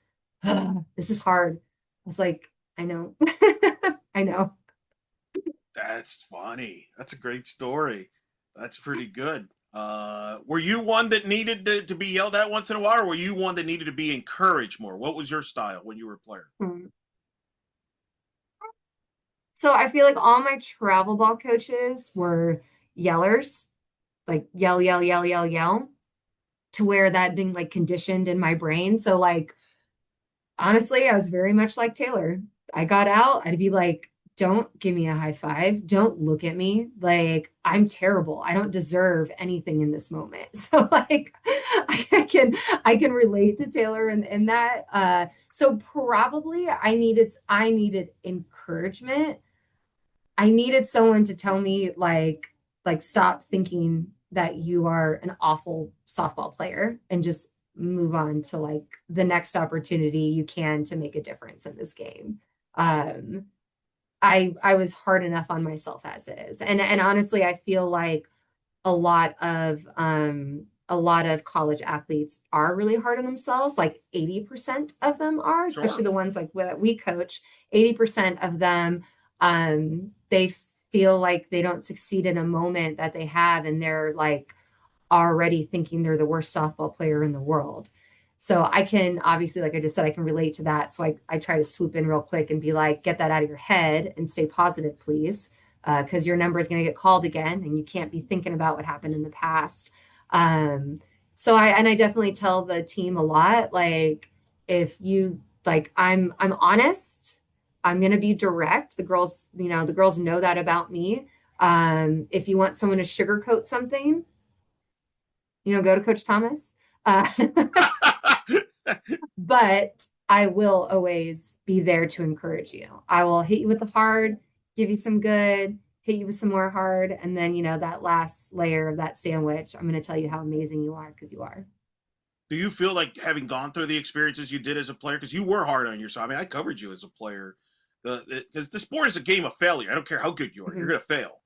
Speaker 2: this is hard. I was like, I know. I know.
Speaker 1: That's funny. That's a great story. That's pretty good. Were you one that needed to be yelled at once in a while, or were you one that needed to be encouraged more? What was your style when you were a player?
Speaker 2: Hmm. So I feel like all my travel ball coaches were yellers, like yell, yell, yell, yell, yell, to where that had been like conditioned in my brain. So like honestly, I was very much like Taylor. I got out, I'd be like, don't give me a high five. Don't look at me. Like, I'm terrible. I don't deserve anything in this moment. So like I can relate to Taylor in that. So probably I needed encouragement. I needed someone to tell me like stop thinking that you are an awful softball player and just move on to like the next opportunity you can to make a difference in this game. Um, I was hard enough on myself as it is. And honestly, I feel like a lot of college athletes are really hard on themselves. Like 80% of them are, especially
Speaker 1: Sure.
Speaker 2: the ones like that we coach. 80% of them They feel like they don't succeed in a moment that they have, and they're like already thinking they're the worst softball player in the world. So I can obviously, like I just said, I can relate to that. So I try to swoop in real quick and be like, get that out of your head and stay positive, please. Because your number is going to get called again and you can't be thinking about what happened in the past. Um, I definitely tell the team a lot, like, if you like, I'm honest, I'm going to be direct. The girls know that about me. If you want someone to sugarcoat something, go to Coach Thomas. Uh, but I will always be there to encourage you. I will hit you with the hard, give you some good, hit you with some more hard, and then, that last layer of that sandwich, I'm going to tell you how amazing you are because you are.
Speaker 1: Do you feel like having gone through the experiences you did as a player, because you were hard on yourself? I mean, I covered you as a player. Because the sport is a game of failure. I don't care how good you are, you're
Speaker 2: Mhm.
Speaker 1: going to fail.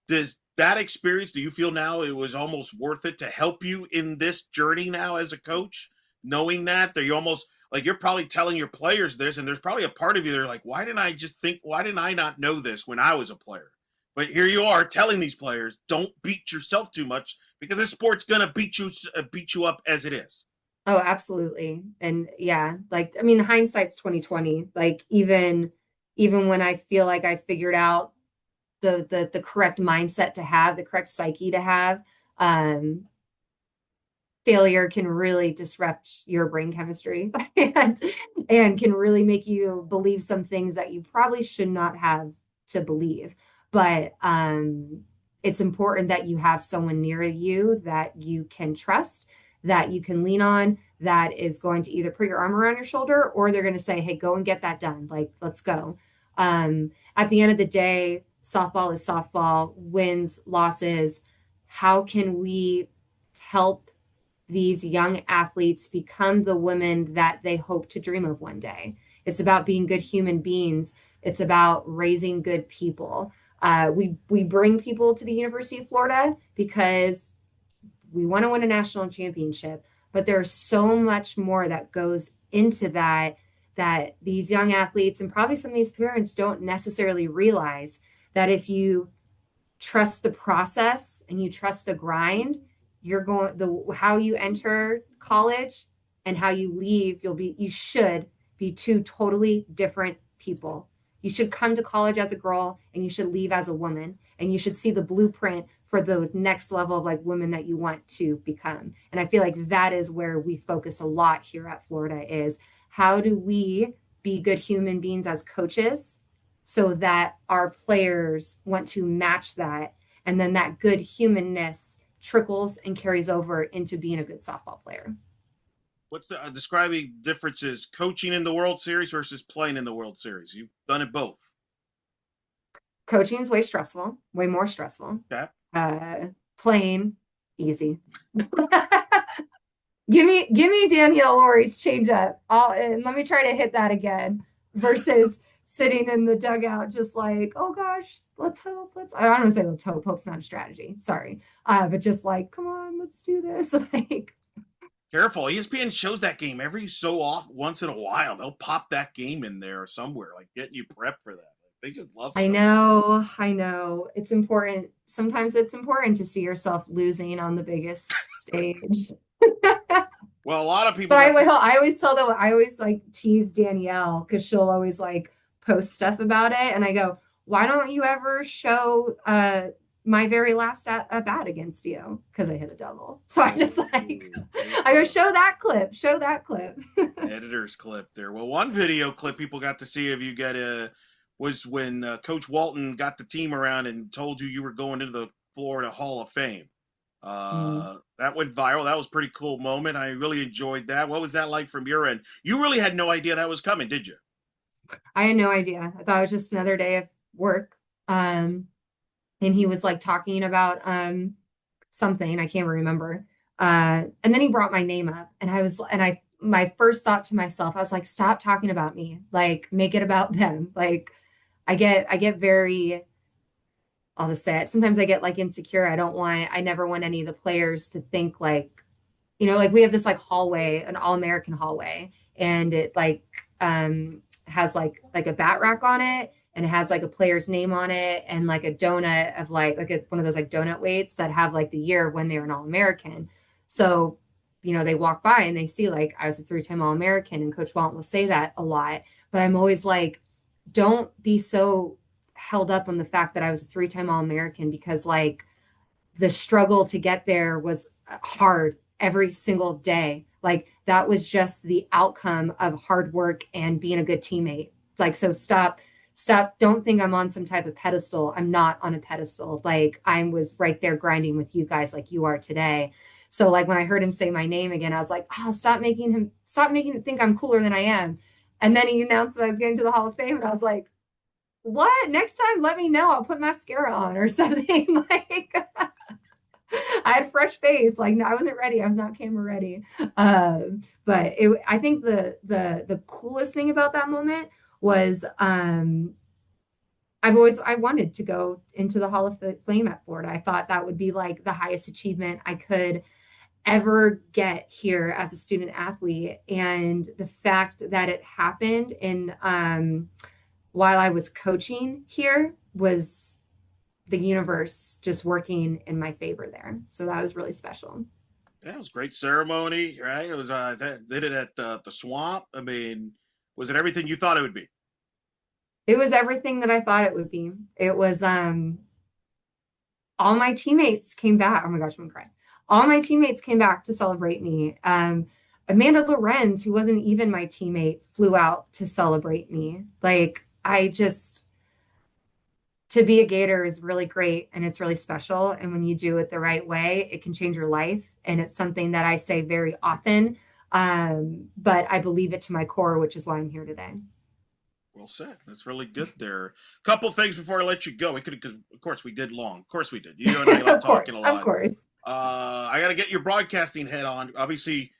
Speaker 1: Does that experience, do you feel now it was almost worth it to help you in this journey now as a coach? Knowing that you almost like you're probably telling your players this, and there's probably a part of you there like, why didn't I not know this when I was a player? But here you are telling these players, don't beat yourself too much because this sport's gonna beat you up as it is.
Speaker 2: Oh, absolutely. And yeah, like I mean, hindsight's 2020. Like even when I feel like I figured out the correct mindset to have, the correct psyche to have, um, failure can really disrupt your brain chemistry and can really make you believe some things that you probably should not have to believe. But it's important that you have someone near you that you can trust, that you can lean on, that is going to either put your arm around your shoulder or they're going to say, hey, go and get that done. Like, let's go. At the end of the day, softball is softball, wins, losses. How can we help these young athletes become the women that they hope to dream of one day? It's about being good human beings. It's about raising good people. We bring people to the University of Florida because we want to win a national championship, but there's so much more that goes into that these young athletes and probably some of these parents don't necessarily realize that if you trust the process and you trust the grind, you're going the how you enter college and how you leave, you should be two totally different people. You should come to college as a girl and you should leave as a woman and you should see the blueprint for the next level of like women that you want to become. And I feel like that is where we focus a lot here at Florida is how do we be good human beings as coaches so that our players want to match that. And then that good humanness trickles and carries over into being a good softball player.
Speaker 1: What's the describing differences coaching in the World Series versus playing in the World Series? You've done it both.
Speaker 2: Coaching is way stressful, way more stressful.
Speaker 1: Okay.
Speaker 2: Uh, Playing, easy. Give me Danielle Laurie's change up. And let me try to hit that again versus sitting in the dugout just like, oh gosh, let's hope. I don't want to say let's hope. Hope's not a strategy. Sorry. But just like, come on, let's do this. Like,
Speaker 1: Careful. ESPN shows that game every so off once in a while. They'll pop that game in there somewhere, like getting you prepped for that. They just love showing that.
Speaker 2: I know. It's important. Sometimes it's important to see yourself losing on the biggest stage.
Speaker 1: Well, a lot of people
Speaker 2: But
Speaker 1: got to.
Speaker 2: I always tell them, I always like tease Danielle because she'll always like post stuff about it. And I go, why don't you ever show my very last at bat against you? Because I hit a double. So I just like,
Speaker 1: Oh, there
Speaker 2: I
Speaker 1: you
Speaker 2: go,
Speaker 1: go.
Speaker 2: show that clip.
Speaker 1: Editor's clip there. Well, one video clip people got to see of you get was when Coach Walton got the team around and told you were going into the Florida Hall of Fame.
Speaker 2: Mm.
Speaker 1: That went viral. That was a pretty cool moment. I really enjoyed that. What was that like from your end? You really had no idea that was coming, did you?
Speaker 2: I had no idea. I thought it was just another day of work. And he was like talking about something I can't remember. And then he brought my name up, and I my first thought to myself, I was like, stop talking about me, like make it about them. Like I get very, I'll just say it. Sometimes I get like insecure. I never want any of the players to think like, like we have this like hallway, an all American hallway, and it like has like a bat rack on it. and it has like a player's name on it and like a donut of one of those like donut weights that have like the year when they were an All-American. So, they walk by and they see like I was a three-time All-American, and Coach Walton will say that a lot. But I'm always like, don't be so held up on the fact that I was a three-time All-American, because like the struggle to get there was hard every single day. Like that was just the outcome of hard work and being a good teammate. Like, so stop. Don't think I'm on some type of pedestal. I'm not on a pedestal. Like I was right there grinding with you guys like you are today. So like when I heard him say my name again, I was like, oh, stop making it think I'm cooler than I am. And then he announced that I was getting to the Hall of Fame, and I was like, what? Next time, let me know. I'll put mascara on or something. Like I had fresh face. Like I wasn't ready. I was not camera ready. I think the coolest thing about that moment was I wanted to go into the Hall of Fame at Florida. I thought that would be like the highest achievement I could ever get here as a student athlete. And the fact that it happened in while I was coaching here was the universe just working in my favor there. So that was really special.
Speaker 1: Yeah, it was a great ceremony, right? It was did it at the swamp. I mean, was it everything you thought it would be?
Speaker 2: It was everything that I thought it would be. It was all my teammates came back. Oh my gosh, I'm gonna cry. All my teammates came back to celebrate me. Amanda Lorenz, who wasn't even my teammate, flew out to celebrate me. Like I just to be a Gator is really great and it's really special. And when you do it the right way, it can change your life. And it's something that I say very often. But I believe it to my core, which is why I'm here today.
Speaker 1: Well said. That's really good there. Couple things before I let you go. We could, because of course we did long. Of course we did. You and I love
Speaker 2: Of
Speaker 1: talking
Speaker 2: course,
Speaker 1: a
Speaker 2: of
Speaker 1: lot.
Speaker 2: course.
Speaker 1: I got to get your broadcasting head on. Obviously,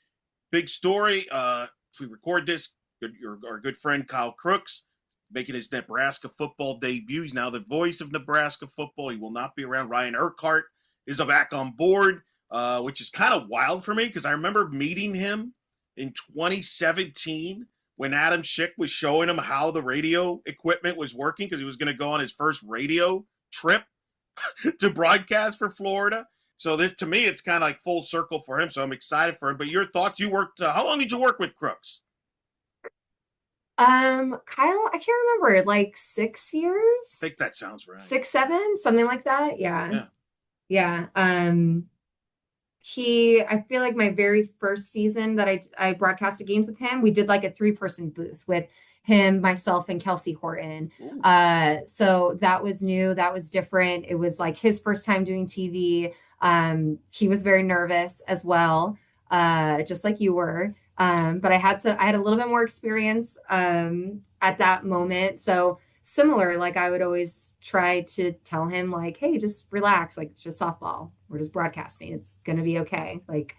Speaker 1: big story. If we record this, our good friend Kyle Crooks making his Nebraska football debut. He's now the voice of Nebraska football. He will not be around. Ryan Urquhart is back on board, which is kind of wild for me because I remember meeting him in 2017 when Adam Schick was showing him how the radio equipment was working because he was going to go on his first radio trip to broadcast for Florida. So this, to me, it's kind of like full circle for him. So I'm excited for him. But your thoughts? You worked. How long did you work with Crooks?
Speaker 2: Kyle, I can't remember, like 6 years,
Speaker 1: I think that sounds right.
Speaker 2: 6, 7, something like that. Yeah.
Speaker 1: Yeah.
Speaker 2: Yeah. I feel like my very first season that I broadcasted games with him, we did like a three-person booth with him, myself, and Kelsey Horton.
Speaker 1: Ooh.
Speaker 2: So that was new, that was different. It was like his first time doing TV. He was very nervous as well, just like you were. But I had a little bit more experience at that moment. So similar, like I would always try to tell him like, hey, just relax, like it's just softball, we're just broadcasting, it's gonna be okay. Like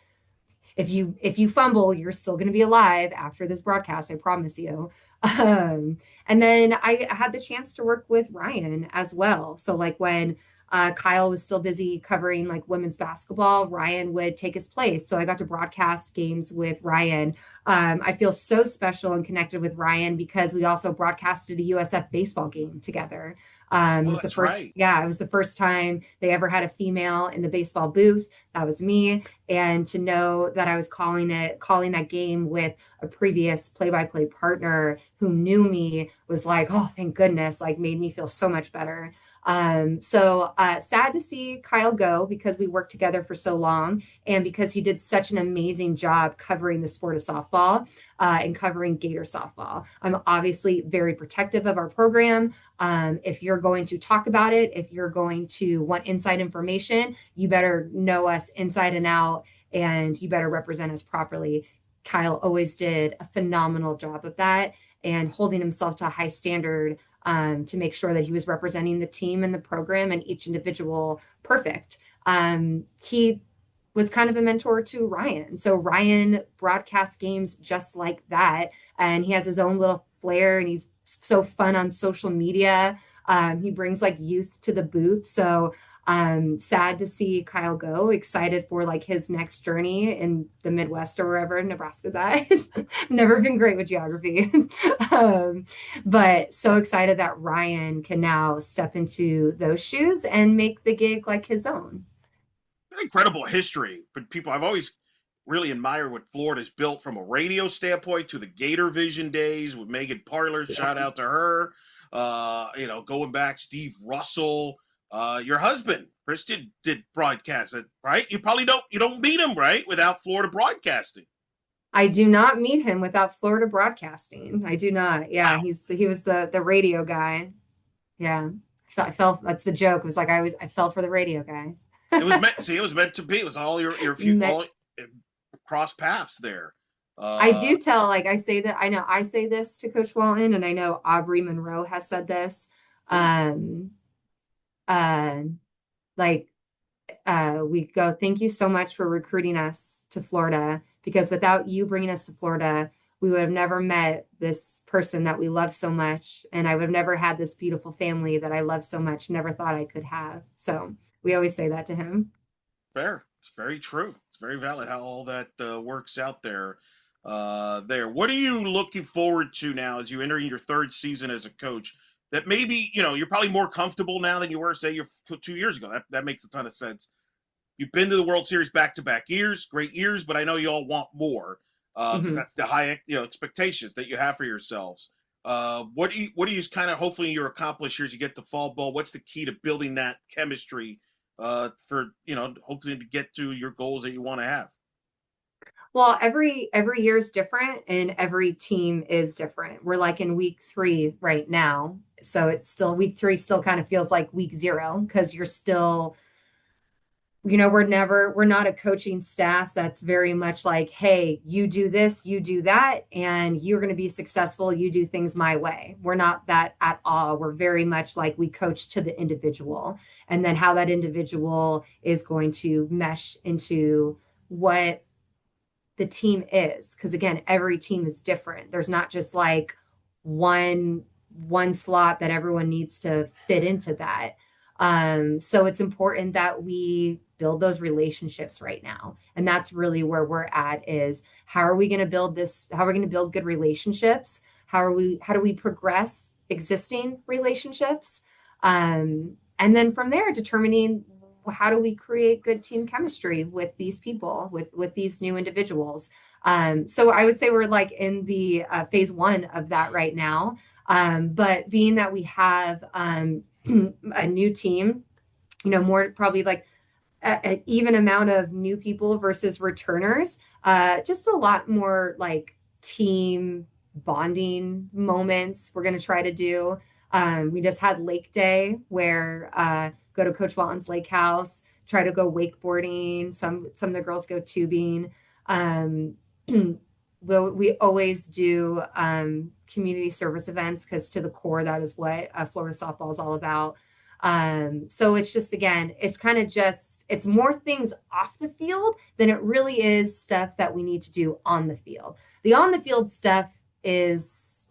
Speaker 2: if you fumble, you're still gonna be alive after this broadcast, I promise you. And then I had the chance to work with Ryan as well. So like when Kyle was still busy covering like women's basketball, Ryan would take his place. So I got to broadcast games with Ryan. I feel so special and connected with Ryan because we also broadcasted a USF baseball game together. It
Speaker 1: Oh,
Speaker 2: was the
Speaker 1: that's
Speaker 2: first,
Speaker 1: right.
Speaker 2: yeah, it was the first time they ever had a female in the baseball booth. That was me. And to know that I was calling that game with a previous play-by-play partner who knew me was like, oh, thank goodness, like made me feel so much better. Sad to see Kyle go because we worked together for so long and because he did such an amazing job covering the sport of softball and covering Gator softball. I'm obviously very protective of our program. If you're going to talk about it, if you're going to want inside information, you better know us inside and out and you better represent us properly. Kyle always did a phenomenal job of that and holding himself to a high standard to make sure that he was representing the team and the program and each individual perfect. He was kind of a mentor to Ryan. So Ryan broadcasts games just like that. And he has his own little flair and he's so fun on social media. He brings like youth to the booth. So sad to see Kyle go. Excited for like his next journey in the Midwest or wherever Nebraska's at. Never been great with geography. um, but so excited that Ryan can now step into those shoes and make the gig like his own.
Speaker 1: Incredible history. But people, I've always really admired what Florida's built from a radio standpoint to the Gator Vision days with Megan Parler.
Speaker 2: Yeah.
Speaker 1: Shout out to her. Going back, Steve Russell. Your husband, Chris, did broadcast it, right? You don't meet him, right, without Florida broadcasting.
Speaker 2: I do not meet him without Florida Broadcasting. I do not. Yeah,
Speaker 1: Wow.
Speaker 2: he was the radio guy. Yeah. I fell that's the joke. It was like I fell for the radio guy.
Speaker 1: It was meant. See, it was meant to be. It was all your few
Speaker 2: Met
Speaker 1: all cross paths there.
Speaker 2: I
Speaker 1: Uh,
Speaker 2: do tell, like I say that I know I say this to Coach Walton, and I know Aubrey Monroe has said this.
Speaker 1: cool.
Speaker 2: Um, uh, like we go, thank you so much for recruiting us to Florida, because without you bringing us to Florida, we would have never met this person that we love so much, and I would have never had this beautiful family that I love so much, never thought I could have. So we always say that to him.
Speaker 1: Fair. It's very true. It's very valid how all that works out there. There. What are you looking forward to now as you enter your third season as a coach? That maybe you're probably more comfortable now than you were, say, 2 years ago. That makes a ton of sense. You've been to the World Series back-to-back years, great years, but I know you all want more because
Speaker 2: Mhm.
Speaker 1: that's the high expectations that you have for yourselves. What do you kind of hopefully you accomplish here as you get to fall ball? What's the key to building that chemistry for hopefully to get to your goals that you want to have?
Speaker 2: Well, every year is different and every team is different. We're like in week 3 right now. So it's still week 3 still kind of feels like week 0 because you're still, we're not a coaching staff that's very much like, hey, you do this, you do that, and you're going to be successful. You do things my way. We're not that at all. We're very much like we coach to the individual and then how that individual is going to mesh into what the team is, because again every team is different. There's not just like one one slot that everyone needs to fit into that. So it's important that we build those relationships right now, and that's really where we're at, is how are we going to build this, how are we going to build good relationships, how do we progress existing relationships, and then from there determining how do we create good team chemistry with these people, with these new individuals. So I would say we're like in the phase 1 of that right now. But being that we have a new team, more probably like an even amount of new people versus returners, just a lot more like team bonding moments we're going to try to do. We just had Lake Day where go to Coach Walton's lake house, try to go wakeboarding. Some of the girls go tubing. Um, we always do community service events because to the core that is what Florida softball is all about. So it's just, again, it's kind of just, it's more things off the field than it really is stuff that we need to do on the field. The on the field stuff is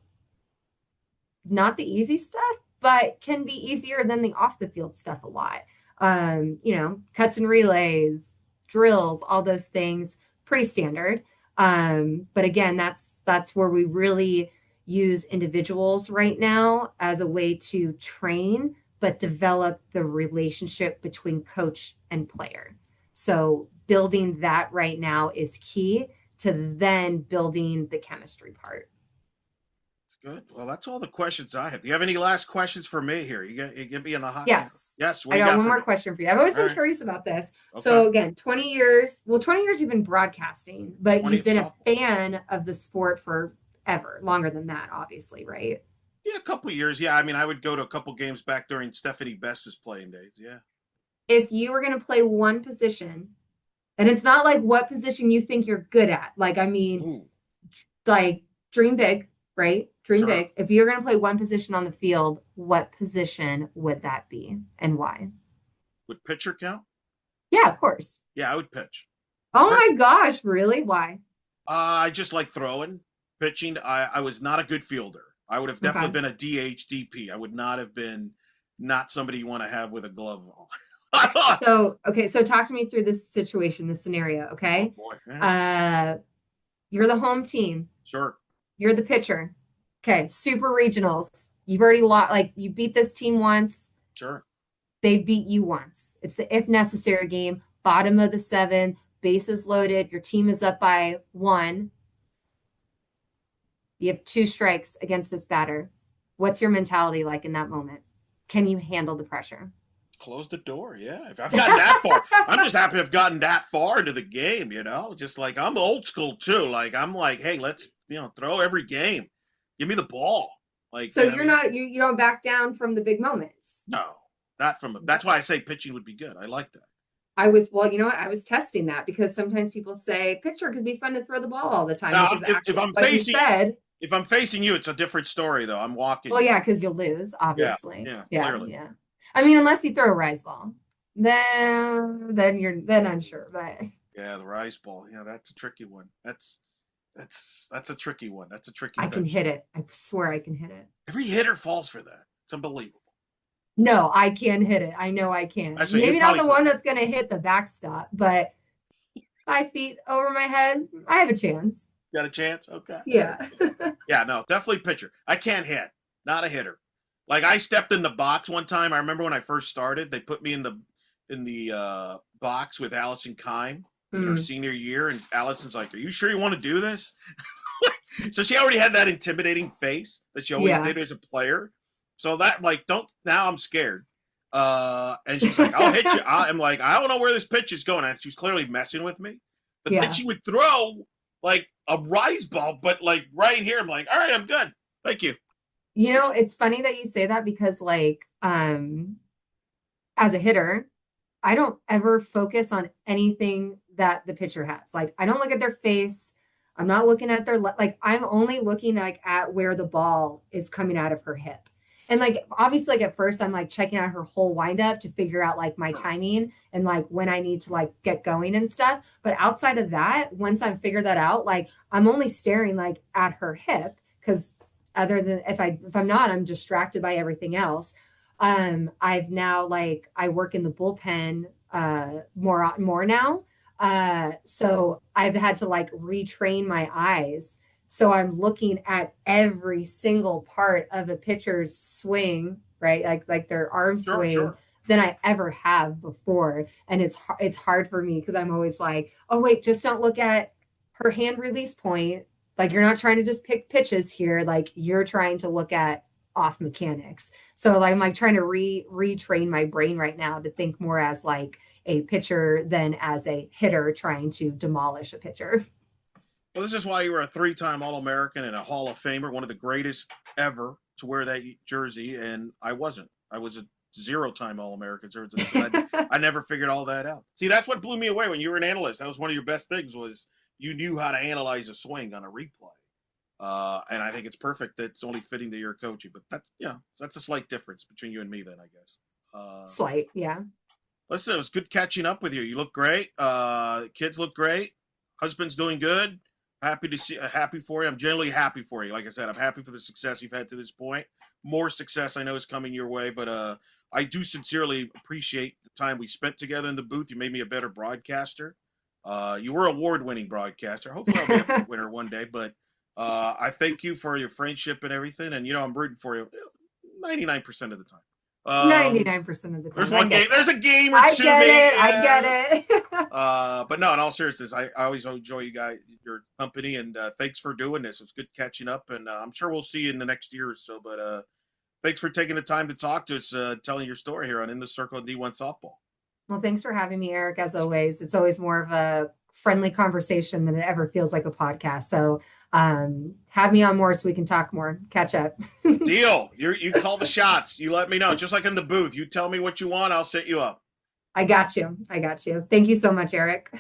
Speaker 2: not the easy stuff, but can be easier than the off the field stuff a lot. Cuts and relays, drills, all those things, pretty standard. But again, that's where we really use individuals right now as a way to train, but develop the relationship between coach and player. So building that right now is key to then building the chemistry part.
Speaker 1: It's good. Well, that's all the questions I have. Do you have any last questions for me here? You get me in the hot.
Speaker 2: Yes.
Speaker 1: Yes. What
Speaker 2: I
Speaker 1: do you
Speaker 2: got
Speaker 1: got
Speaker 2: one
Speaker 1: for
Speaker 2: more
Speaker 1: me?
Speaker 2: question for you. I've always
Speaker 1: All
Speaker 2: been
Speaker 1: right.
Speaker 2: curious about this.
Speaker 1: Okay.
Speaker 2: So again, 20 years, well, 20 years you've been broadcasting, but
Speaker 1: 20
Speaker 2: you've
Speaker 1: of
Speaker 2: been a
Speaker 1: softball.
Speaker 2: fan of the sport forever, longer than that, obviously, right?
Speaker 1: Yeah, a couple of years. Yeah, I mean, I would go to a couple games back during Stephanie Best's playing days. Yeah.
Speaker 2: If you were going to play one position, and it's not like what position you think you're good at, like, I mean,
Speaker 1: Ooh,
Speaker 2: like dream big, right? Dream
Speaker 1: sure.
Speaker 2: big. If you're going to play one position on the field, what position would that be and why?
Speaker 1: Would pitcher count?
Speaker 2: Yeah, of course.
Speaker 1: Yeah, I would pitch.
Speaker 2: Oh
Speaker 1: Especially,
Speaker 2: my gosh, really? Why?
Speaker 1: I just like throwing, pitching. I was not a good fielder. I would have definitely
Speaker 2: Okay.
Speaker 1: been a DH, DP. I would not have been. not somebody you want to have with a glove on.
Speaker 2: So, okay, so talk to me through this situation, this scenario,
Speaker 1: Oh
Speaker 2: okay?
Speaker 1: boy. Yeah,
Speaker 2: Uh, you're the home team.
Speaker 1: sure.
Speaker 2: You're the pitcher. Okay, super regionals. You've already lost, like you beat this team once.
Speaker 1: Sure.
Speaker 2: They beat you once. It's the if necessary game, bottom of the seven, bases loaded. Your team is up by one. You have two strikes against this batter. What's your mentality like in that moment? Can you handle the pressure?
Speaker 1: Close the door. Yeah. If I've gotten that far, I'm just happy I've gotten that far into the game, just like I'm old school too. Like I'm like, hey, let's, throw every game. Give me the ball. Like,
Speaker 2: So you're not you don't back down from the big moments.
Speaker 1: No, not from, that's why I say pitching would be good. I like that.
Speaker 2: I was, well, you know what? I was testing that because sometimes people say pitcher could be fun to throw the ball all the time,
Speaker 1: Now,
Speaker 2: which is
Speaker 1: if
Speaker 2: actually
Speaker 1: I'm
Speaker 2: what you
Speaker 1: facing,
Speaker 2: said.
Speaker 1: if I'm facing you, it's a different story though. I'm walking
Speaker 2: Well,
Speaker 1: you.
Speaker 2: yeah, because you'll lose,
Speaker 1: Yeah.
Speaker 2: obviously.
Speaker 1: Yeah.
Speaker 2: Yeah,
Speaker 1: Clearly.
Speaker 2: yeah. I mean, unless you throw a rise ball, then you're then unsure. But
Speaker 1: Yeah. The rise ball. Yeah. That's a tricky one. That's a tricky one. That's a tricky
Speaker 2: I can
Speaker 1: pitch.
Speaker 2: hit it. I swear I can hit it.
Speaker 1: Every hitter falls for that. It's unbelievable.
Speaker 2: No, I can hit it. I know I can.
Speaker 1: Actually, you
Speaker 2: Maybe not
Speaker 1: probably
Speaker 2: the
Speaker 1: could.
Speaker 2: one that's gonna hit the backstop, but 5 feet over my head, I have a chance.
Speaker 1: Got a chance? Okay.
Speaker 2: Yeah.
Speaker 1: Yeah, no, definitely pitcher. I can't hit. Not a hitter. Like I stepped in the box one time. I remember when I first started, they put me in the box with Allison Kime in her
Speaker 2: Mm,
Speaker 1: senior year, and Allison's like, "Are you sure you want to do this?" So she already had that intimidating face that she always
Speaker 2: yeah.
Speaker 1: did as a player. So that like don't now I'm scared. And she's like, "I'll hit you." I'm like, "I don't know where this pitch is going." And she's clearly messing with me. But then
Speaker 2: Yeah.
Speaker 1: she would throw like a rise ball, but like right here, I'm like, "All right, I'm good. Thank you."
Speaker 2: You know, it's funny that you say that because like as a hitter, I don't ever focus on anything that the pitcher has. Like I don't look at their face. I'm not looking at their like I'm only looking like at where the ball is coming out of her hip. And like obviously like at first I'm like checking out her whole windup to figure out like my
Speaker 1: Sure.
Speaker 2: timing and like when I need to like get going and stuff. But outside of that, once I've figured that out, like I'm only staring like at her hip because other than if I'm not, I'm distracted by everything else. I've now like I work in the bullpen more now. So I've had to like retrain my eyes. So I'm looking at every single part of a pitcher's swing, right? Like their arm
Speaker 1: Sure,
Speaker 2: swing
Speaker 1: sure.
Speaker 2: than I ever have before. And it's hard for me because I'm always like, oh wait, just don't look at her hand release point. Like you're not trying to just pick pitches here. Like you're trying to look at off mechanics. So like, I'm like trying to retrain my brain right now to think more as like a pitcher than as a hitter trying to demolish a pitcher.
Speaker 1: Well, this is why you were a three-time All-American and a Hall of Famer, one of the greatest ever to wear that jersey, and I wasn't. I was a zero-time All-American because I never figured all that out. See, that's what blew me away when you were an analyst. That was one of your best things was you knew how to analyze a swing on a replay. And I think it's perfect. That's only fitting that you're coaching, but that's a slight difference between you and me, then I guess. Uh,
Speaker 2: Slight, yeah.
Speaker 1: Listen, it was good catching up with you. You look great. Kids look great. Husband's doing good. Happy to see. Happy for you. I'm generally happy for you. Like I said, I'm happy for the success you've had to this point. More success I know is coming your way, but I do sincerely appreciate the time we spent together in the booth. You made me a better broadcaster. You were award-winning broadcaster. Hopefully, I'll be a winner one day. But I thank you for your friendship and everything. And I'm rooting for you 99% of the time. Um,
Speaker 2: 99% of the
Speaker 1: there's
Speaker 2: time. I
Speaker 1: one game.
Speaker 2: get
Speaker 1: There's
Speaker 2: that.
Speaker 1: a game or
Speaker 2: I
Speaker 1: two,
Speaker 2: get
Speaker 1: maybe.
Speaker 2: it. I get it.
Speaker 1: But no, in all seriousness, I always enjoy you guys, your company, and thanks for doing this. It's good catching up, and I'm sure we'll see you in the next year or so. But thanks for taking the time to talk to us, telling your story here on In the Circle and D1 Softball.
Speaker 2: Well, thanks for having me, Eric. As always, it's always more of a friendly conversation than it ever feels like a podcast. So have me on more so we can talk more, catch up.
Speaker 1: Deal. You call the shots. You let me know. Just like in the booth, you tell me what you want, I'll set you up.
Speaker 2: I got you. I got you. Thank you so much, Eric.